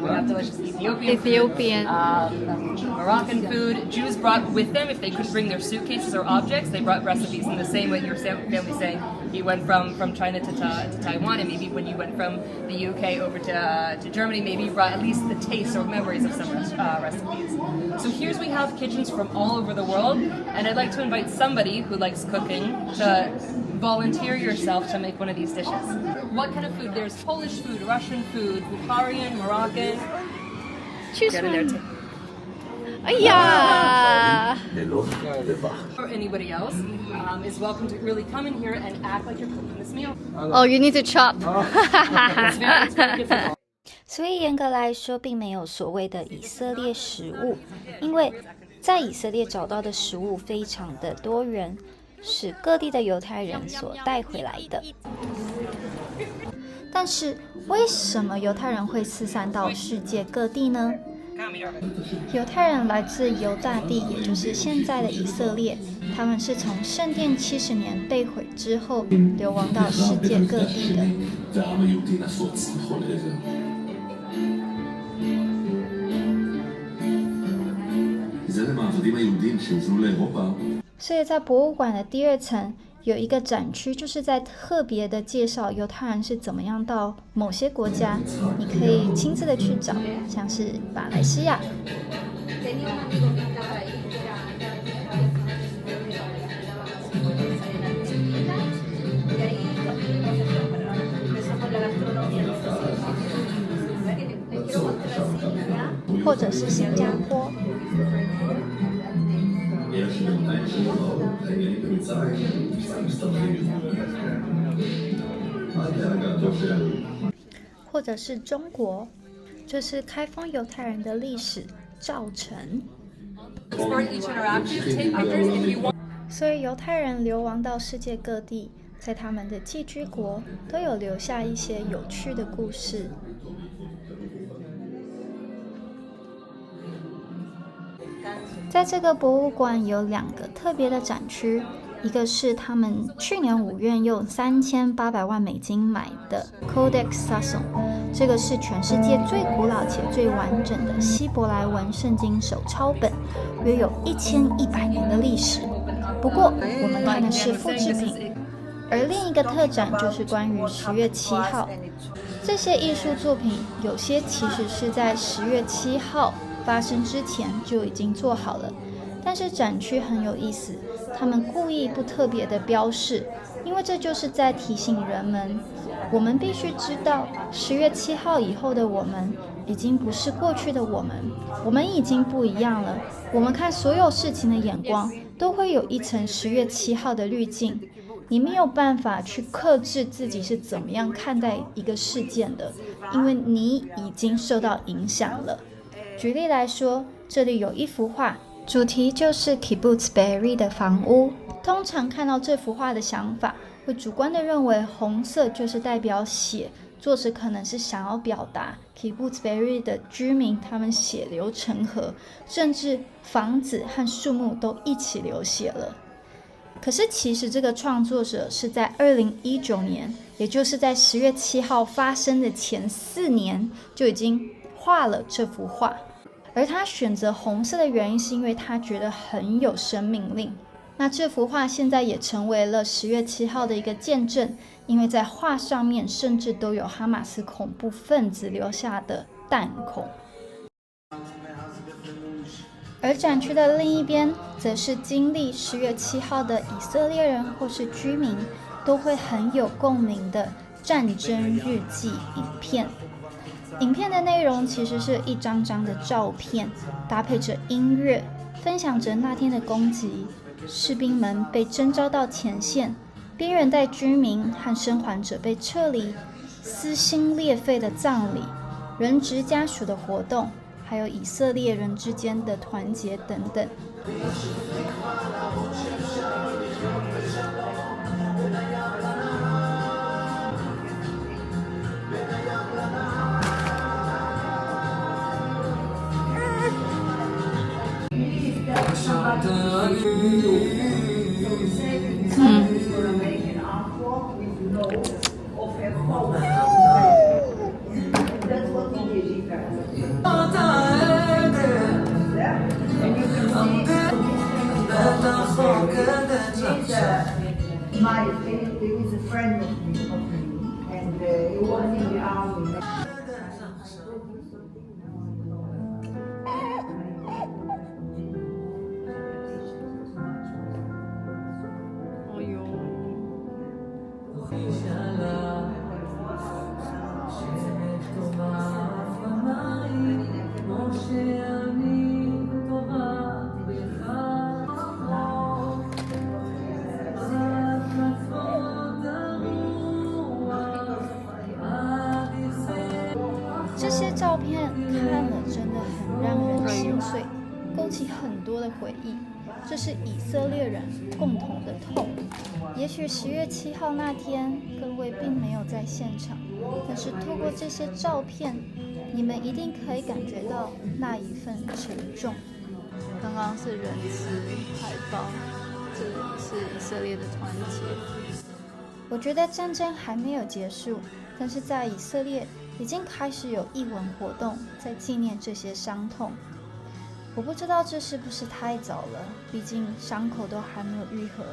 we have delicious Ethiopian food, Moroccan food. Jews brought with them, if they couldn't bring their suitcases or objects, they brought recipes in the same way your family saying you went from China to Taiwan, and maybe when you went from the UK over to Germany, maybe you brought at least the taste or memories of some recipes. So here's we have kitchens from all over the world, and I'd like to invite somebody who likes cooking to volunteer yourself to make one of these dishes. What kind of food? There's Polish food, Russian food, Bulgarian, Moroccan. Choose Get in there too. Yeah. Or anybody else is welcome to really come in here and act like you're cooking this meal. Oh, you need to chop. It's very difficult. 所以严格来说，并没有所谓的以色列食物，因为在以色列找到的食物非常的多元，是各地的犹太人所带回来的。但是，为什么犹太人会四散到世界各地呢？犹太人来自犹大地，也就是现在的以色列。他们是从圣殿70年被毁之后流亡到世界各地的。所以在博物馆的第2层有一个展区，就是在特别的介绍犹太人是怎么样到某些国家，你可以亲自的去找，像是马来西亚。或者是新加坡。或者是中国，这是开封犹太人的历史造成。所以犹太人流亡到世界各地，在他们的寄居国都有留下一些有趣的故事。在这个博物馆有2个特别的展区，一个是他们去年5月用3800万美金买的 Codex Sasson， 这个是全世界最古老且最完整的希伯来文圣经手抄本，约有1100年的历史。不过我们看的是复制品。而另一个特展就是关于10月7号，这些艺术作品有些其实是在10月7号发生之前就已经做好了，但是展区很有意思，他们故意不特别的标示，因为这就是在提醒人们，我们必须知道10月7号以后的我们已经不是过去的我们，我们已经不一样了，我们看所有事情的眼光都会有一层10月7号的滤镜，你没有办法去克制自己是怎么样看待一个事件的，因为你已经受到影响了。举例来说，这里有一幅画，主题就是 Kibbutz Be'eri 的房屋。通常看到这幅画的想法，会主观的认为红色就是代表血，作者可能是想要表达 Kibbutz Be'eri 的居民他们血流成河，甚至房子和树木都一起流血了。可是其实这个创作者是在2019年，也就是在10月7号发生的前4年就已经画了这幅画，而他选择红色的原因是因为他觉得很有生命力。那这幅画现在也成为了10月7号的一个见证，因为在画上面甚至都有哈马斯恐怖分子留下的弹孔。而展区的另一边，则是经历10月7号的以色列人或是居民都会很有共鸣的战争日记影片。影片的内容其实是一张张的照片，搭配着音乐，分享着那天的攻击，士兵们被征召到前线，边缘带居民和生还者被撤离，撕心裂肺的葬礼，人质家属的活动，还有以色列人之间的团结等等。There is a friend of me, and he was in the army.这些照片看了真的很让人心碎，勾起很多的回忆。这是以色列人共同的痛。也许10月7号那天，各位并没有在现场，但是透过这些照片，你们一定可以感觉到那一份沉重。刚刚是人质海报，这里是以色列的团结。我觉得战争还没有结束，但是在以色列已经开始有艺文活动在纪念这些伤痛。我不知道这是不是太早了，毕竟伤口都还没有愈合。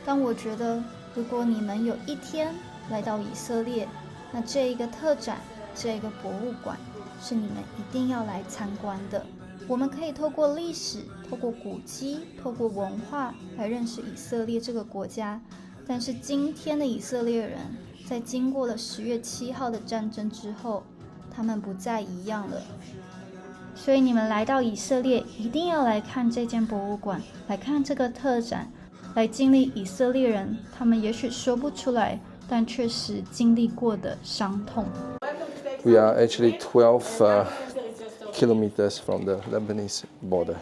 但我觉得，如果你们有一天来到以色列，那这一个特展，这一个博物馆，是你们一定要来参观的。我们可以透过历史，透过古迹，透过文化来认识以色列这个国家。但是今天的以色列人，在经过了10月7号的战争之后，他们不再一样了。所以你们来到以色列，一定要来看这间博物馆，来看这个特展，来经历以色列人他们也许说不出来，但确实经历过的伤痛。We are actually 12 kilometers from the Lebanese border.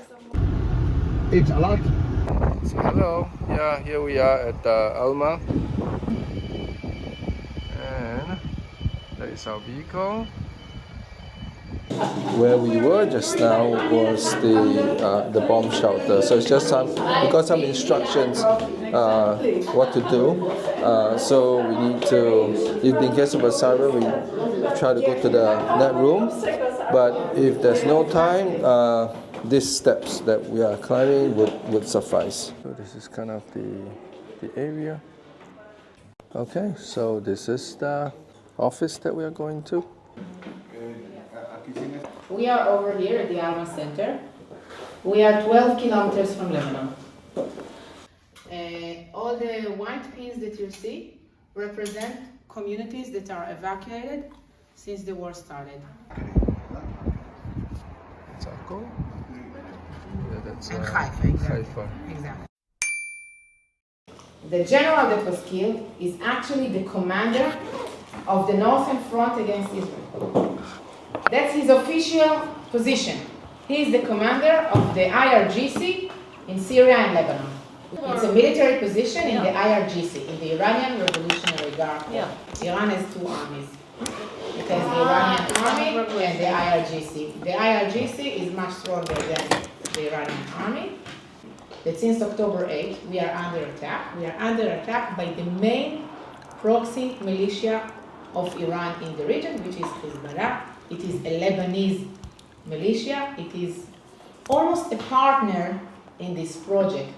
It's a lot. So hello, yeah, here we are at Alma, and that is our vehicle. Where we were just now was the bomb shelter. So it's just we got some instructions what to do. So we need to, in case of a siren, we try to go to the net room. But if there's no time, these steps that we are climbing would suffice. So this is kind of the area. Okay, so this is the office that we are going to. We are over here at the Alma Center. We are 12 kilometers from Lebanon. All the white pins that you see represent communities that are evacuated since the war started. Tzarkor? Yeah, that's And Haifa, exactly. Haifa. Exactly. The general that was killed is actually the commander of the Northern Front against Israel. That's his official position. He is the commander of the IRGC in Syria and Lebanon. It's a military position in the IRGC, in the Iranian Revolutionary Guard. Iran has two armies. It has the Iranian army and the IRGC. The IRGC is much stronger than the Iranian army. That since October 8, we are under attack. We are under attack by the main proxy militia of Iran in the region, which is Hezbollah. It is a Lebanese militia. It is almost a partner in this project.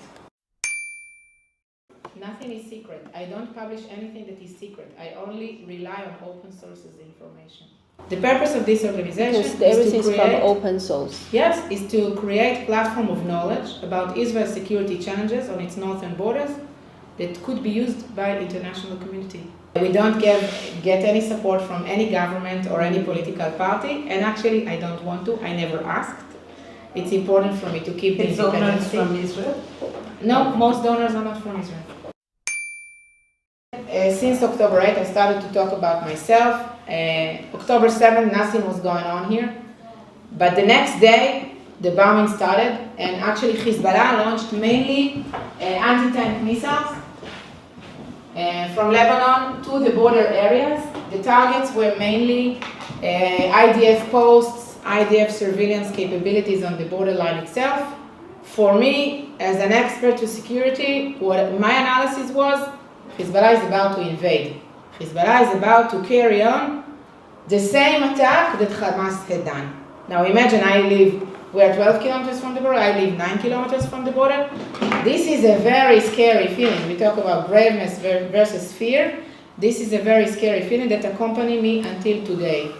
Nothing is secret. I don't publish anything that is secret. I only rely on open sources information. The purpose of this organization is everything to is create, from open source. Yes, is to create a platform of knowledge about Israel's security challenges on its northern borders that could be used by international community. We don't get any support from any government or any political party, and actually I don't want to. I never asked. It's important for me to keep the independence. Donors from Israel? No, most donors are not from Israel. Since October 8, I started to talk about myself. October 7, nothing was going on here. But the next day, the bombing started, and actually Hezbollah launched mainly anti-tank missiles from Lebanon to the border areas. The targets were mainly IDF posts, IDF surveillance capabilities on the borderline itself. For me, as an expert to security, what my analysis was, Hezbollah is about to invade. Hezbollah is about to carry on the same attack that Hamas had done. Now imagine we are 12 kilometers from the border, I live 9 kilometers from the border. This is a very scary feeling. We talk about braveness versus fear. This is a very scary feeling that accompanied me until today.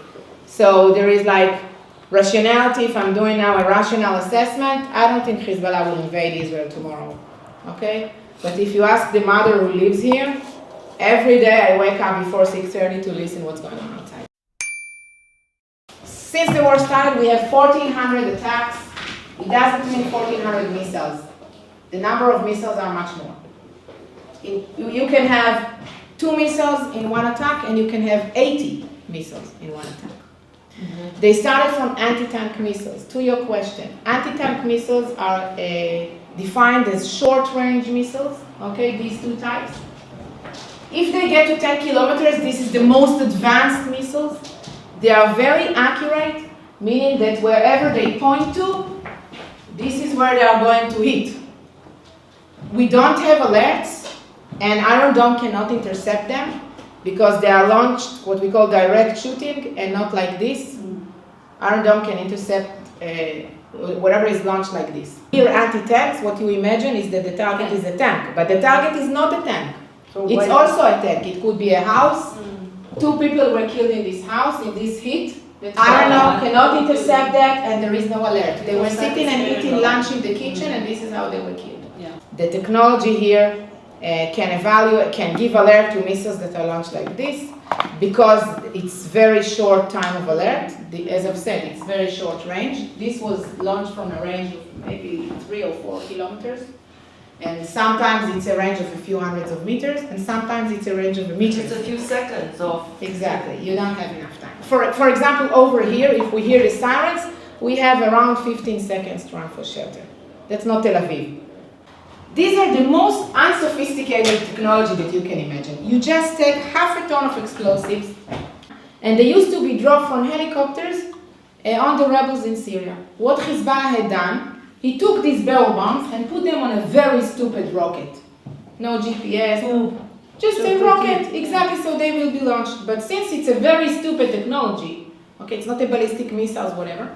So there is like rationality. If I'm doing now a rational assessment, I don't think Hezbollah will invade Israel tomorrow. Okay? But if you ask the mother who lives here, every day I wake up before 6:30 to listen what's going on outside. Since the war started, we have 1,400 attacks. It doesn't mean 1,400 missiles. The number of missiles are much more. You can have 2 missiles in one attack, and you can have 80 missiles in one attack. They started from anti-tank missiles. To your question, anti-tank missiles are defined as short-range missiles, okay, these two types. If they get to 10 kilometers, this is the most advanced missiles. They are very accurate, meaning that wherever they point to, this is where they are going to hit. We don't have alerts, and Iron Dome cannot intercept them because they are launched what we call direct shooting and not like this. Iron Dome can intercept whatever is launched like this. Here, anti-tanks, what you imagine is that the target is a tank, but the target is not a tank. So it's also a tank. It could be a house. 2 people were killed in this house, in this heat. Iron Dome cannot intercept that, and there is no alert. They were sitting and eating lunch in the kitchen, and this is how they were killed. The technology here can give alert to missiles that are launched like this, because it's very short time of alert. As I've said, it's very short range. This was launched from a range of maybe 3 or 4 kilometers. And sometimes it's a range of a few hundreds of meters, and sometimes it's a range of a meter. It's a few seconds of... Exactly, you don't have enough time. For example, over here, if we hear the sirens, we have around 15 seconds to run for shelter. That's not Tel Aviv. These are the most unsophisticated technology that you can imagine. You just take half a ton of explosives, and they used to be dropped from helicopters on the rebels in Syria. What Hezbollah had done, he took these barrel bombs and put them on a very stupid rocket. No GPS, just a rocket, exactly, so they will be launched. But since it's a very stupid technology, okay, it's not a ballistic missiles, whatever,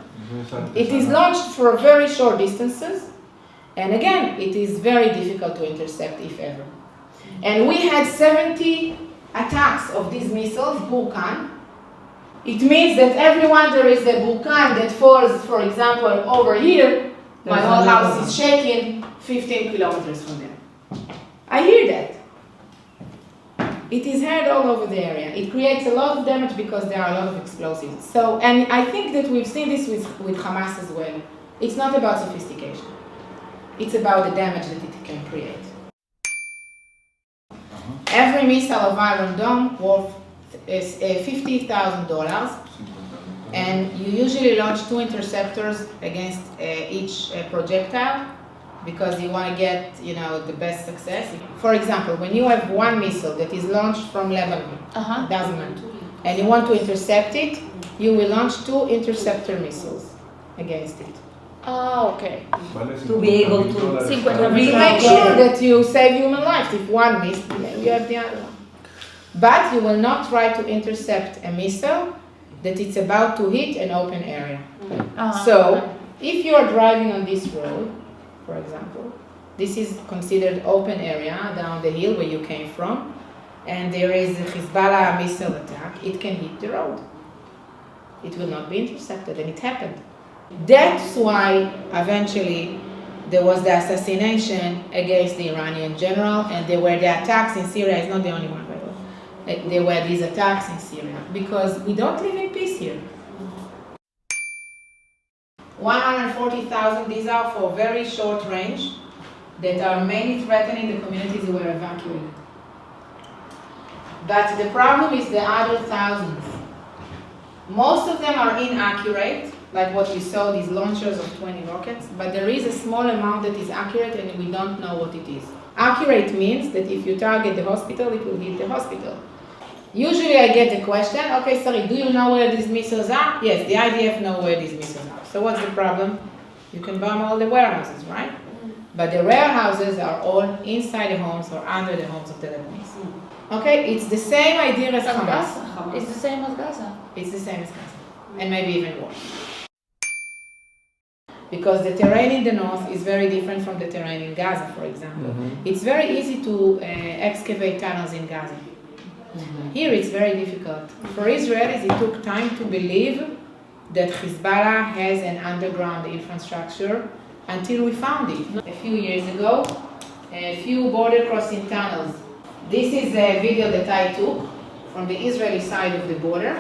it is launched for very short distances, and again, it is very difficult to intercept, if ever. And we had 70 attacks of these missiles, Burkan. It means that everyone there is a Burkan that falls, for example, over here, my whole house is shaking 15 kilometers from there. I hear that. It is heard all over the area. It creates a lot of damage because there are a lot of explosives. So, and I think that we've seen this with Hamas as well. It's not about sophistication. It's about the damage that it can create. Every missile of Iron Dome worth is $50,000, and you usually launch 2 interceptors against each projectile, because you want to get, the best success. For example, when you have one missile that is launched from Lebanon, doesn't matter, and you want to intercept it, you will launch 2 interceptor missiles against it. Oh, okay. To be able to make sure that you save human lives. If one missed, you have the other one. But you will not try to intercept a missile that it's about to hit an open area. So, if you are driving on this road, for example, this is considered open area down the hill where you came from, and there is a Hezbollah missile attack, it can hit the road. It will not be intercepted, and it happened. That's why eventually there was the assassination against the Iranian general, and there were the attacks in Syria. It's not the only one, by the way. There were these attacks in Syria because we don't live in peace here. 140,000, these are for very short range that are mainly threatening the communities who were evacuated. But the problem is the other thousands. Most of them are inaccurate, like what we saw, these launchers of 20 rockets, but there is a small amount that is accurate and we don't know what it is. Accurate means that if you target the hospital, it will hit the hospital. Usually I get the question, okay, sorry, do you know where these missiles are? Yes, the IDF know where these missiles are. So what's the problem? You can bomb all the warehouses, right? But the warehouses are all inside the homes or under the homes of the Lebanese. Okay, it's the same idea as Hamas. It's the same as Gaza. It's the same as Gaza, and maybe even worse. Because the terrain in the north is very different from the terrain in Gaza, for example. It's very easy to excavate tunnels in Gaza. Here it's very difficult. For Israelis, it took time to believe that Hezbollah has an underground infrastructure until we found it. A few years ago, a few border crossing tunnels. This is a video that I took from the Israeli side of the border,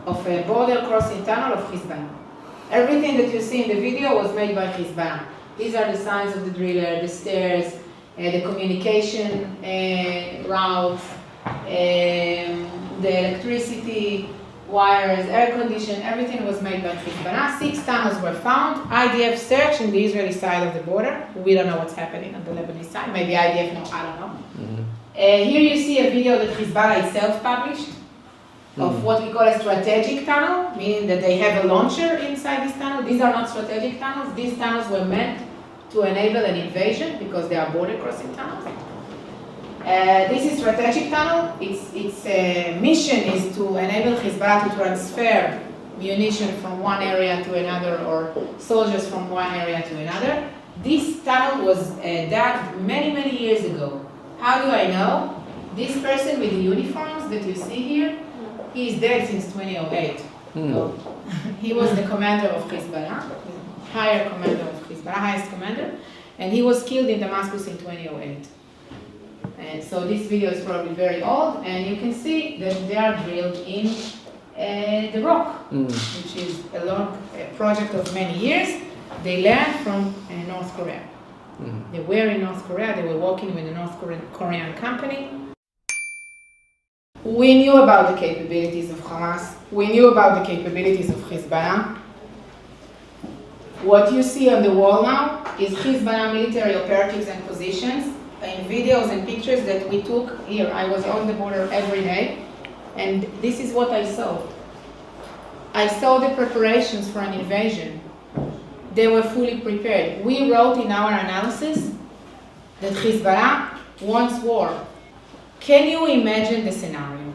of a border crossing tunnel of Hezbollah. Everything that you see in the video was made by Hezbollah. These are the signs of the driller, the stairs, the communication routes, the electricity wires, air condition, everything was made by Hezbollah. 6 tunnels were found. IDF searched in the Israeli side of the border. We don't know what's happening on the Lebanese side. Maybe IDF know, I don't know. Here you see a video that Hezbollah itself published of what we call a strategic tunnel, meaning that they have a launcher inside this tunnel. These are not strategic tunnels. These tunnels were meant to enable an invasion because they are border crossing tunnels. This is strategic tunnel. Its mission is to enable Hezbollah to transfer munition from one area to another or soldiers from one area to another. This tunnel was dug many, many years ago. How do I know? This person with the uniforms that you see here, he is dead since 2008. So, he was the commander of Hezbollah, higher commander of Hezbollah, highest commander, and he was killed in Damascus in 2008. And so this video is probably very old, and you can see that they are drilled in the rock, which is a project of many years. They learned from North Korea. They were in North Korea, they were working with a North Korean company. We knew about the capabilities of Hamas. We knew about the capabilities of Hezbollah. What you see on the wall now is Hezbollah military operatives and positions in videos and pictures that we took here. I was on the border every day, and this is what I saw. I saw the preparations for an invasion. They were fully prepared. We wrote in our analysis that Hezbollah wants war. Can you imagine the scenario?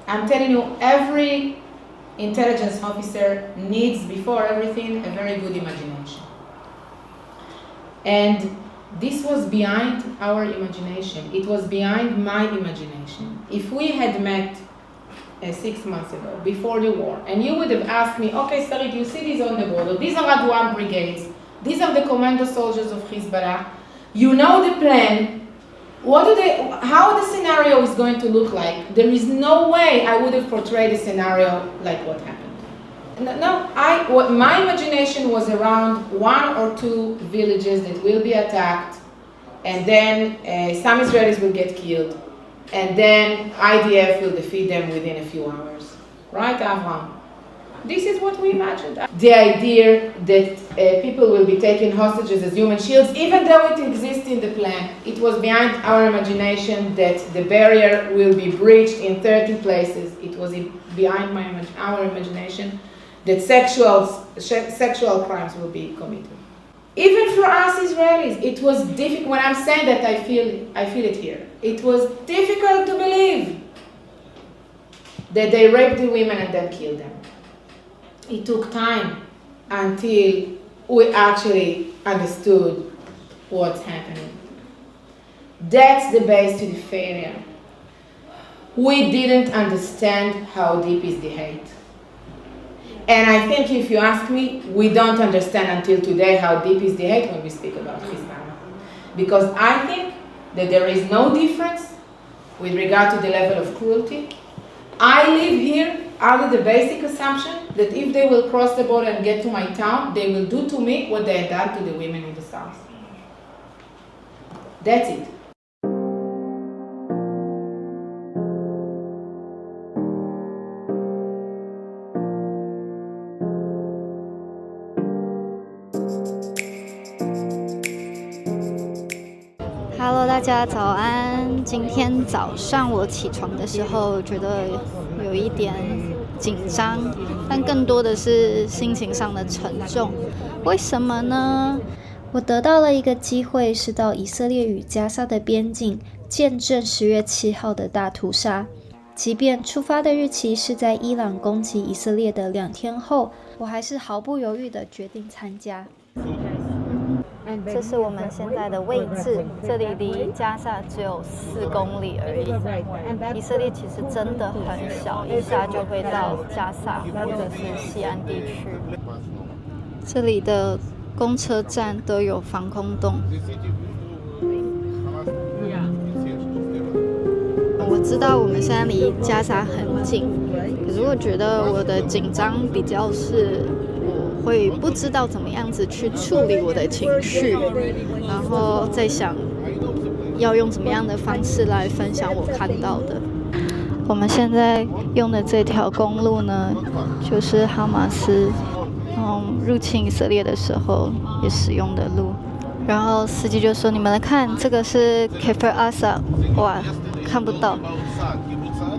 I'm telling you, every intelligence officer needs, before everything, a very good imagination. And this was behind our imagination. It was behind my imagination. If we had met 6 months ago, before the war, and you would have asked me, okay, Sarit, you see these on the border, these are Adwan brigades, these are the commando soldiers of Hezbollah, you know the plan, how the scenario is going to look like. There is no way I would have portrayed a scenario like what happened. My imagination was around 1 or 2 villages that will be attacked, and then some Israelis will get killed, and then IDF will defeat them within a few hours. Right, Avram? This is what we imagined. The idea that people will be taken hostages as human shields, even though it exists in the plan, it was behind our imagination that the barrier will be breached in 30 places. It was behind our imagination that sexual crimes will be committed. Even for us Israelis, it was difficult. When I'm saying that, I feel it here. It was difficult to believe that they raped the women and then killed them. It took time until we actually understood what's happening. That's the base to the failure. We didn't understand how deep is the hate. And I think if you ask me, we don't understand until today how deep is the hate when we speak about Hezbollah. Because I think that there is no difference with regard to the level of cruelty. I live here under the basic assumption that if they will cross the border and get to my town, they will do to me what they had done to the women in the south. That's it. Hello， 大家早安。今天早上我起床的时候，觉得有一点紧张，但更多的是心情上的沉重。为什么呢？我得到了一个机会，是到以色列与加沙的边境，见证10月7号的大屠杀。即便出发的日期是在伊朗攻击以色列的2天后，我还是毫不犹豫地决定参加。这是我们现在的位置，这里离加沙只有4公里而已。以色列其实真的很小，一下就会到加沙或者是西岸地区。这里的公车站都有防空洞。我知道我们现在离加沙很近，可是我觉得我的紧张比较是我会不知道怎么样子去处理我的情绪，然后在想要用怎么样的方式来分享我看到的。我们现在用的这条公路呢，就是哈马斯入侵以色列的时候也使用的路。然后司机就说：“你们来看，这个是 Kfar Aza， 哇，看不到。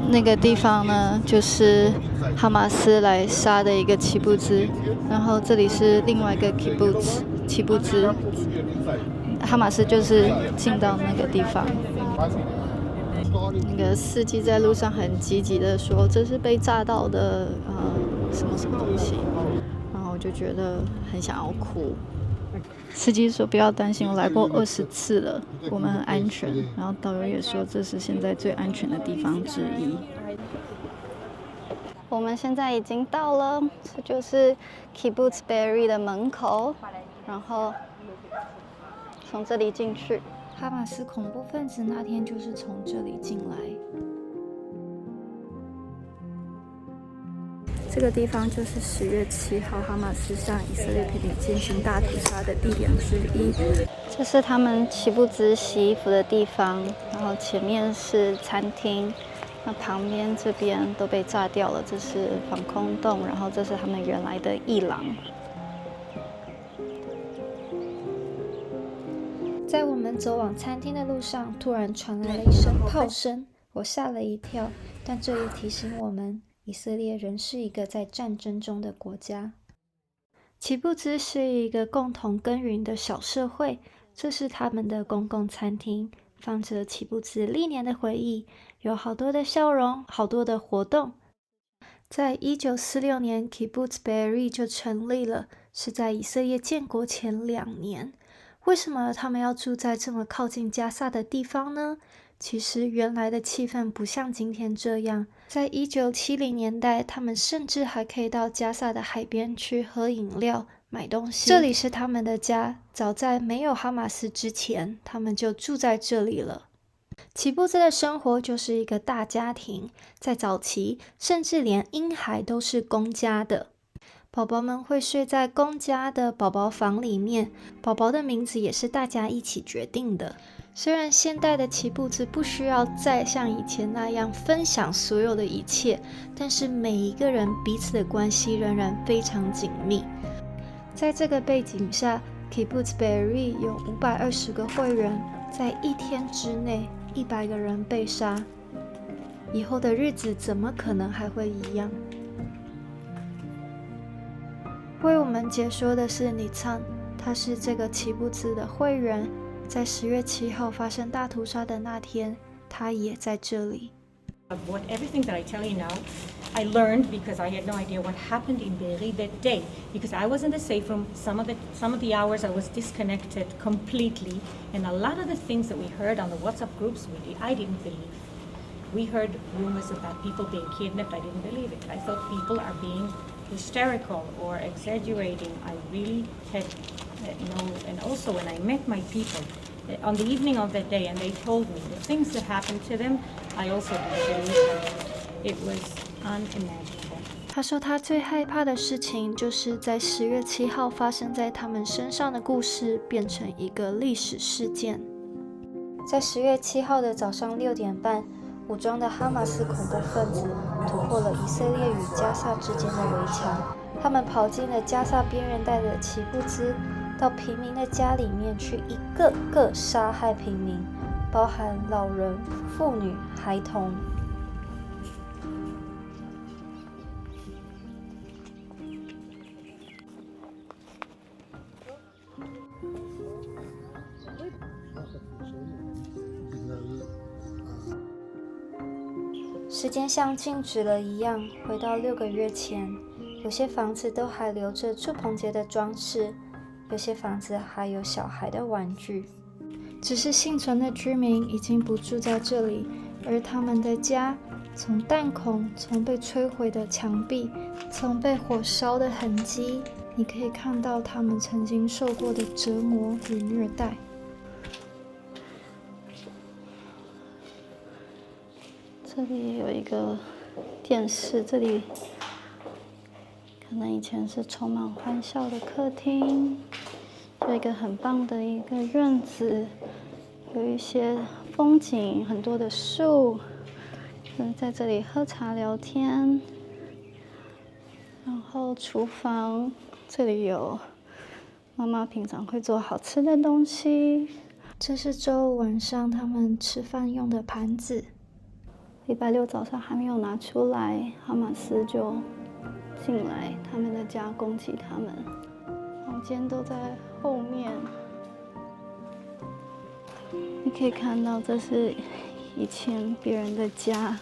那个地方呢，就是哈马斯来杀的一个奇布兹，然后这里是另外一个奇布兹，哈马斯就是进到那个地方。那个司机在路上很积极的说，这是被炸到的什么什么东西，然后我就觉得很想要哭。司机说不要担心，我来过20次了，我们很安全。然后导游也说这是现在最安全的地方之一。我们现在已经到了，这就是 Kibbutz Be'eri 的门口，然后从这里进去。哈马斯恐怖分子那天就是从这里进来。这个地方就是10月7号哈马斯向以色列平民进行大屠杀的地点之一。这是他们奇布兹洗衣服的地方，然后前面是餐厅，那旁边这边都被炸掉了，这是防空洞，然后这是他们原来的艺廊。在我们走往餐厅的路上，突然传来了一声炮声，我吓了一跳，但这也提醒我们，以色列仍是一个在战争中的国家。奇布兹是一个共同耕耘的小社会，这是他们的公共餐厅，放着奇布兹历年的回忆，有好多的笑容，好多的活动。在1946年 Kibbutz Be'eri 就成立了，是在以色列建国前2年。为什么他们要住在这么靠近加萨的地方呢？其实原来的气氛不像今天这样，在1970年代，他们甚至还可以到加萨的海边去喝饮料、买东西。这里是他们的家，早在没有哈马斯之前，他们就住在这里了。奇布兹的生活就是一个大家庭，在早期，甚至连婴孩都是公家的。宝宝们会睡在公家的宝宝房里面，宝宝的名字也是大家一起决定的。虽然现代的奇布兹不需要再像以前那样分享所有的一切，但是每一个人彼此的关系仍然非常紧密。在这个背景下 Kibbutz Be'eri 有520个会员，在1天之内100个人被杀。以后的日子怎么可能还会一样？为我们解说的是李灿，他是这个奇布兹的会员。在10月7号发生大屠杀的那天，他也在这里。Everything that I tell you now, I learned because I had no idea what happened in Be'eri that day. Because I was in the safe room, some of the hours I was disconnected completely, and a lot of the things that we heard on the WhatsApp groups, I didn't believe. We heard rumors about people being kidnapped. I didn't believe it. I thought people are being hysterical or exaggerating. I really had no. And also when I met my people on the evening of that day, and they told me the things that happened to them, I also didn't believe them. It was unimaginable. 他说他最害怕的事情就是在10月7号发生在他们身上的故事变成一个历史事件。在10月7号的早上6点半，武装的哈马斯恐怖分子突破了以色列与加萨之间的围墙，他们跑进了加萨边缘带的奇布兹，到平民的家里面去一个个杀害平民，包含老人、妇女、孩童。时间像静止了一样，回到6个月前，有些房子都还留着祝棚节的装饰，有些房子还有小孩的玩具。只是幸存的居民已经不住在这里，而他们的家，从弹孔，从被摧毁的墙壁，从被火烧的痕迹，你可以看到他们曾经受过的折磨与虐待。这里有一个电视，这里可能以前是充满欢笑的客厅，有一个很棒的一个院子，有一些风景，很多的树，在这里喝茶聊天。然后厨房这里有妈妈平常会做好吃的东西，这是周五晚上他们吃饭用的盘子。礼拜6早上还没有拿出来，哈马斯就进来他们的家攻击他们。房间都在后面，你可以看到这是以前别人的家，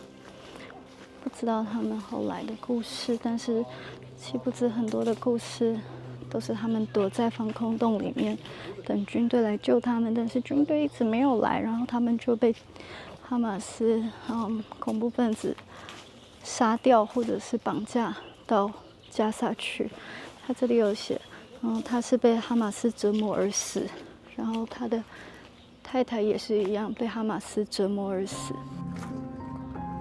不知道他们后来的故事，但是奇布兹很多的故事都是他们躲在防空洞里面等军队来救他们，但是军队一直没有来，然后他们就被哈马斯恐怖分子杀掉，或者是绑架到加萨去。他这里有写，他是被哈马斯折磨而死，然后他的太太也是一样被哈马斯折磨而死。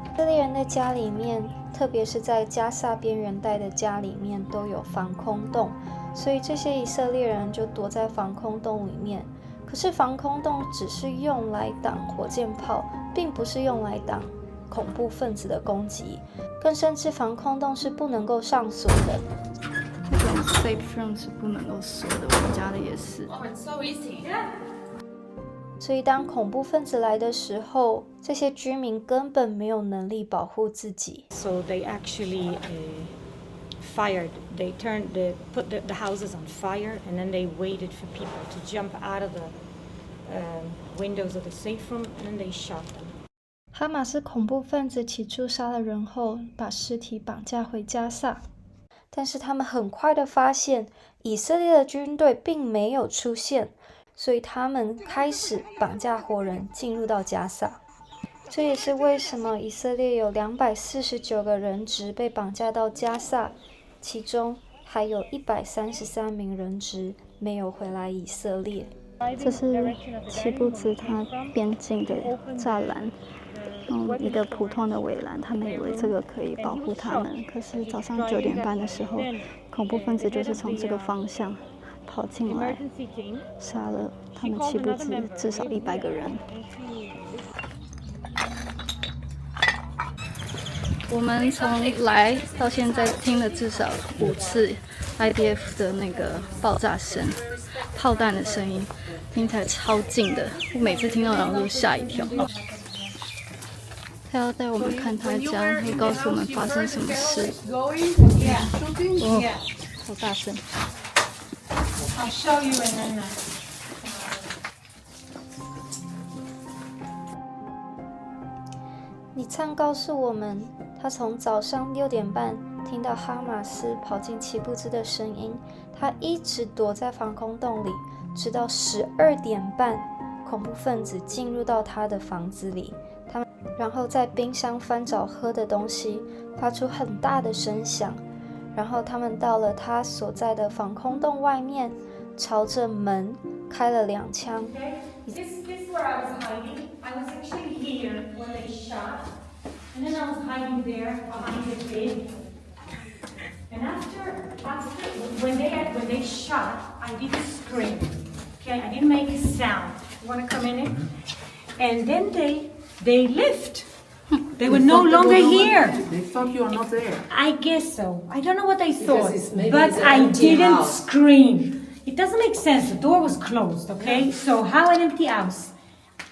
以色列人的家里面，特别是在加萨边缘带的家里面都有防空洞，所以这些以色列人就躲在防空洞里面。可是防空洞只是用来挡火箭炮，并不是用来挡恐怖分子的攻击，更甚至防空洞是不能够上锁的。这种 safe room 是不能够锁的，我们家的也是。Oh, it's so easy. 所以当恐怖分子来的时候，这些居民根本没有能力保护自己。So they actually fired. They put the houses on fire, and then they waited for people to jump out of the windows of the safe room, and then they shot them. 哈马斯恐怖分子起初杀了人后，把尸体绑架回加萨，但是他们很快的发现以色列的军队并没有出现，所以他们开始绑架活人进入到加萨。这也是为什么以色列有249个人质被绑架到加萨，其中还有133名人质没有回来以色列。这是奇布兹它边境的栅栏，一个普通的围栏，他们以为这个可以保护他们，可是早上9点半的时候，恐怖分子就是从这个方向跑进来，杀了他们奇布兹至少100个人。我们从来到现在听了至少5次 IDF 的那个爆炸声、炮弹的声音，听起来超近的，我每次听到然后都吓一跳。他要带我们看他家，会告诉我们发生什么事。哦，好大声！ I'll show you in a minute. 李灿告诉我们，他从早上6点半听到哈马斯跑进奇布兹的声音，他一直躲在防空洞里，直到12点半，恐怖分子进入到他的房子里，他们然后在冰箱翻找喝的东西，发出很大的声响，然后他们到了他所在的防空洞外面，朝着门开了2枪。This is where I was hiding. I was actually here when they shot, and then I was hiding there behind the bed. And after when they shot, I didn't scream. Okay, I didn't make a sound. You want to come in? And then they left. They were no longer here. They thought you were not there. I guess so. I don't know what they thought, but I didn't scream. It doesn't make sense. The door was closed, okay? So how an empty house?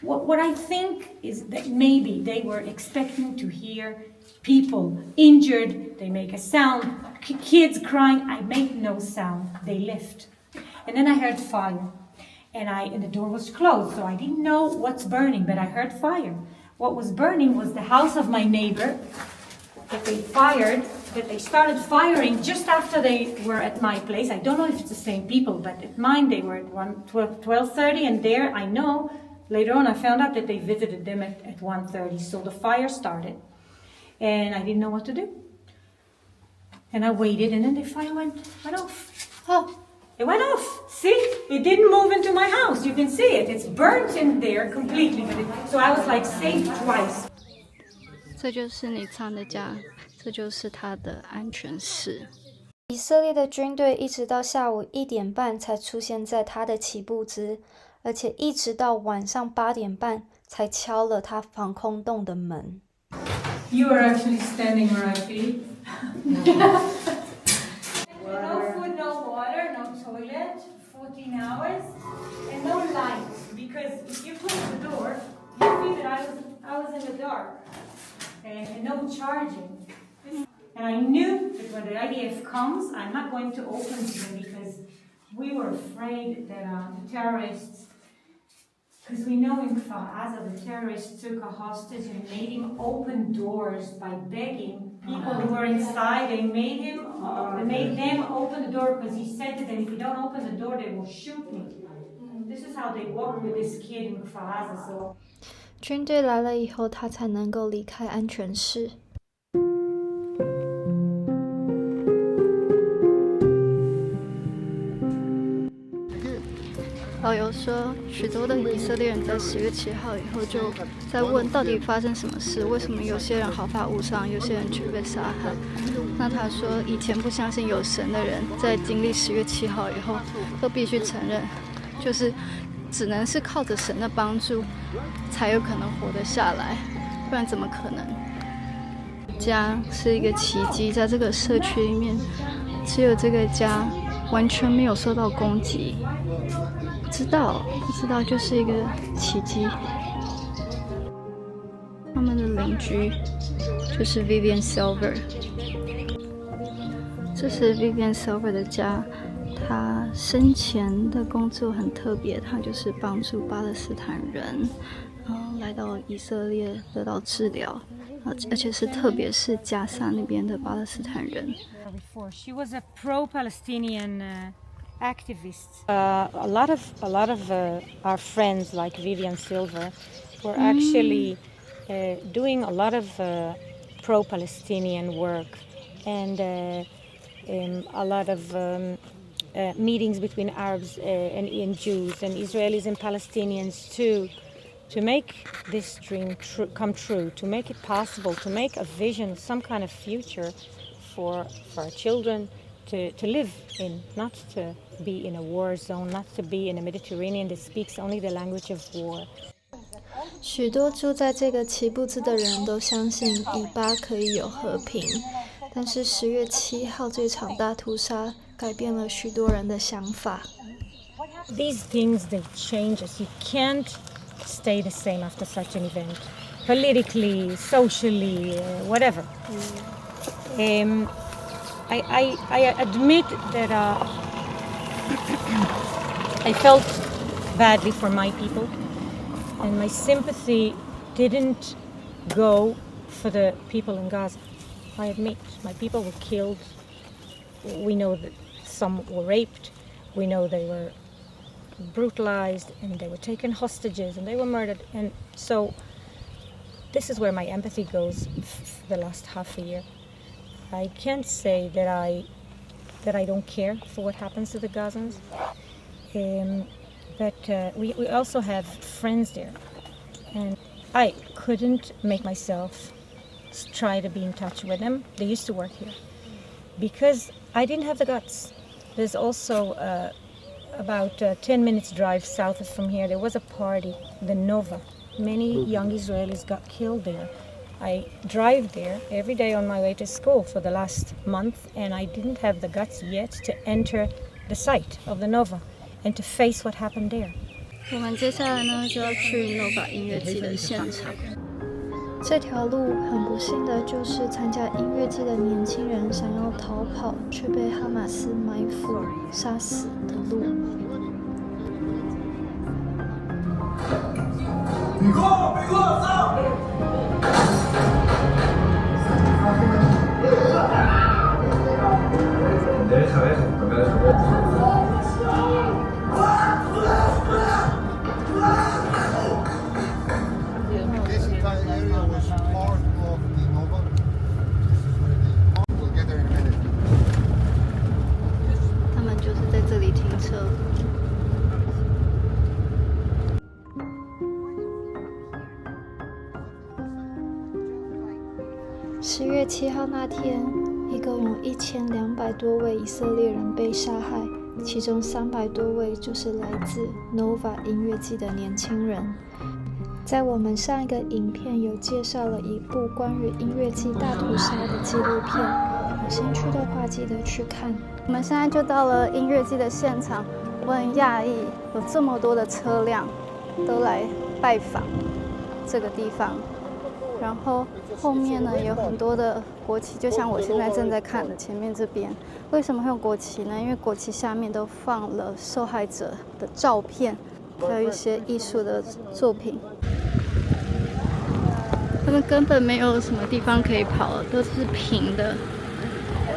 What I think is that maybe they were expecting to hear people injured. They make a sound. Kids crying. I made no sound. They left. And then I heard fire. And the door was closed, so I didn't know what's burning, but I heard fire. What was burning was the house of my neighbor that they started firing just after they were at my place. I don't know if it's the same people, but at mine they were at 12:30, and there I know, later on I found out that they visited them at 1:30. So the fire started, and I didn't know what to do. And I waited, and then the fire went off. Oh, it went off. See, it didn't move into my house. You can see it. It's burnt in there completely. So I was like saved twice. 这就是你唱的家，这就是他的安全室。以色列的军队一直到下午1点半才出现在他的奇布兹，而且一直到晚上8点半才敲了他防空洞的门。You are actually standing where I feed. No food, no water, no toilet, 14 hours, and no light. Because if you close the door, you see that I was in the dark. And no charging. And I knew that when the IDF comes, I'm not going to open to them because we were afraid that the terrorists, because we know in Kfar Aza the terrorists took a hostage and made him open doors by begging people who were inside. They made them open the door because he said to them, if you don't open the door, they will shoot me. This is how they walked with this kid in Kfar Aza. So. 军队来了以后，他才能够离开安全室。导游说，许多的以色列人在10月7号以后就在问到底发生什么事，为什么有些人毫发无伤，有些人却被杀害。那他说，以前不相信有神的人，在经历10月7号以后，都必须承认，就是只能是靠着神的帮助才有可能活得下来，不然怎么可能？家是一个奇迹，在这个社区里面，只有这个家完全没有受到攻击，不知道就是一个奇迹。他们的邻居就是 Vivian Silver， 这是 Vivian Silver 的家。他生前的工作很特别，他就是帮助巴勒斯坦人，来到以色列得到治疗，而且是特别是加沙那边的巴勒斯坦人。She was a pro-Palestinian activist. A lot of our friends like Vivian Silver were actually doing a lot of pro-Palestinian work and a lot of meetings between Arabs and Jews and Israelis and Palestinians to make this dream come true, to make it possible, to make a vision, some kind of future for our children to live in, not to be in a war zone, not to be in a Mediterranean that speaks only the language of war. 许多住在这个奇布兹的人都相信以巴可以有和平，但是10月7号这场大屠杀改变了许多人的想法。These things, they change us. You can't stay the same after such an event, politically, socially, whatever. I admit that I felt badly for my people, and my sympathy didn't go for the people in Gaza. I admit, my people were killed. We know that some were raped. We know they were brutalized and they were taken hostages and they were murdered. And so this is where my empathy goes for the last half a year. I can't say that I don't care for what happens to the Gazans. But we also have friends there. And I couldn't make myself try to be in touch with them. They used to work here. Because I didn't have the guts. There's also about 10 minutes drive south from here, there was a party, the Nova. Many young Israelis got killed there. I drive there every day on my way to school for the last month, and I didn't have the guts yet to enter the site of the Nova and to face what happened there. 我们接下来呢就要去 Nova 音乐季的现场。这条路很不幸的就是参加音乐季的年轻人想要逃跑却被哈马斯埋伏杀死的路。他们就是在这里停车。10月7号那天，一共有1200多位以色列人被杀害，其中300多位就是来自 Nova 音乐季的年轻人。在我们上一个影片有介绍了一部关于音乐季大屠杀的纪录片，有兴趣的话记得去看。我们现在就到了音乐季的现场，我很讶异，有这么多的车辆都来拜访这个地方。然后后面呢有很多的国旗，就像我现在正在看的前面这边。为什么会有国旗呢？因为国旗下面都放了受害者的照片，还有一些艺术的作品。他们根本没有什么地方可以跑，都是平的，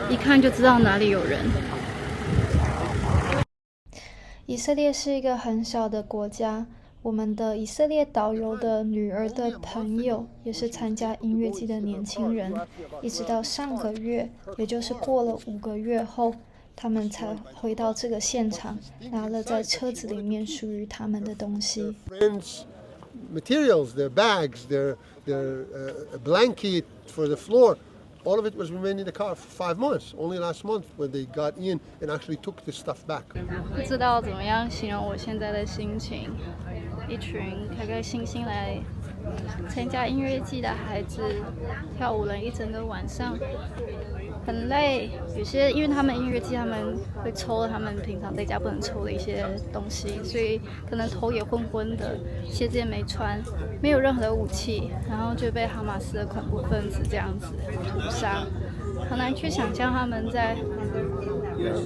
一看就知道哪里有人。以色列是一个很小的国家。我们的以色列导游的女儿的朋友也是参加音乐季的年轻人，一直到上个月，也就是过了5个月后，他们才回到这个现场，拿了在车子里面属于他们的东西。Materials, their bags, their blanket for the floor, all of it was remaining in the car for 5 months. Only last month when they got in and actually took this stuff back. 不知道怎么样形容我现在的心情。一群开开心心来参加音乐季的孩子跳舞了一整个晚上，很累，有些因为他们音乐季他们会抽他们平常在家不能抽的一些东西，所以可能头也昏昏的，鞋子也没穿，没有任何的武器，然后就被哈马斯的恐怖分子这样子屠杀。很难去想象他们在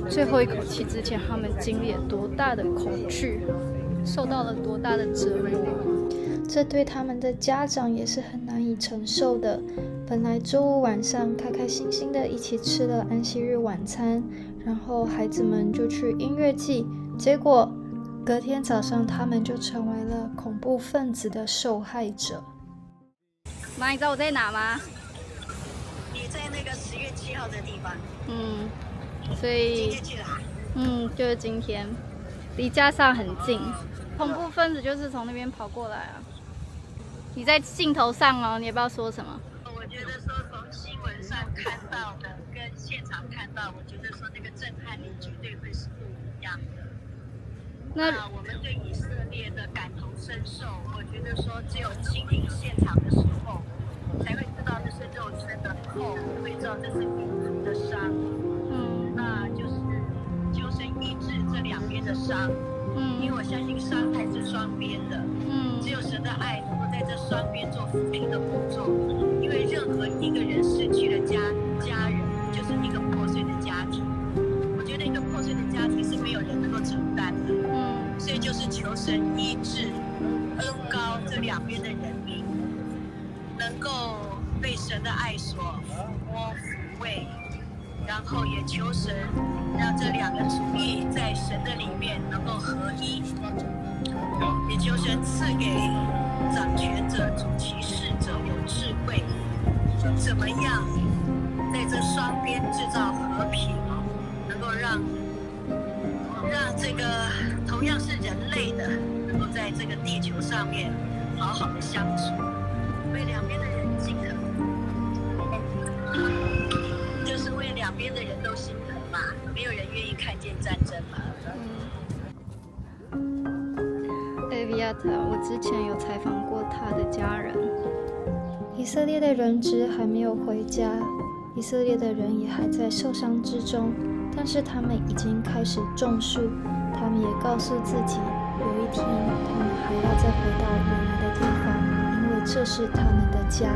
最后一口气之前，他们经历了多大的恐惧，受到了多大的折磨。这对他们的家长也是很难以承受的。本来周五晚上开开心心的一起吃了安息日晚餐，然后孩子们就去音乐季，结果隔天早上他们就成为了恐怖分子的受害者。妈，你知道我在哪吗？你在那个10月7号的地方。所以今天去哪？就是今天，离家上很近。恐怖分子就是从那边跑过来啊！你在镜头上哦，你也不知道说什么。我觉得说从新闻上看到的跟现场看到，我觉得说那个震撼力绝对会是不一样的。那我们对以色列的感同身受，我觉得说只有亲临现场的时候，才会知道这是肉身的痛，会知道这是民族的伤。那就是求神医治这两边的伤。因为我相信伤害是双边的，只有神的爱能够在这双边做抚平的工作。因为任何一个人失去了家人，就是一个破碎的家庭。我觉得一个破碎的家庭是没有人能够承担的，所以就是求神医治、恩膏这两边的人民，能够被神的爱所抚慰。然后也求神让这两个主义在神的里面能够合一，也求神赐给掌权者、主骑士者有智慧，怎么样在这双边制造和平，能够让这个同样是人类的，能够在这个地球上面好好的相处，为两边的人心疼。就是为两边的人都心疼嘛，没有人愿意看见战争嘛。Aviata， 我之前有采访过他的家人。以色列的人质还没有回家，以色列的人也还在受伤之中，但是他们已经开始种树，他们也告诉自己，有一天他们还要再回到原来的地方，因为这是他们的家。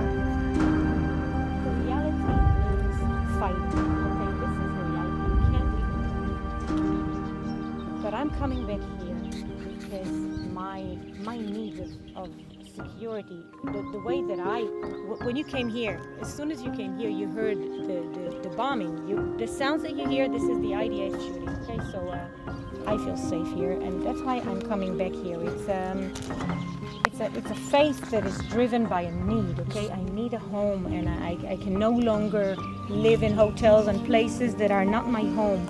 But I'm coming back here because my need of security, the way that when you came here, as soon as you came here, you heard the bombing. The sounds that you hear, this is the IDF shooting. Okay, so I feel safe here, and that's why I'm coming back here. It's a faith that is driven by a need. Okay, I need a home, and I can no longer live in hotels and places that are not my home.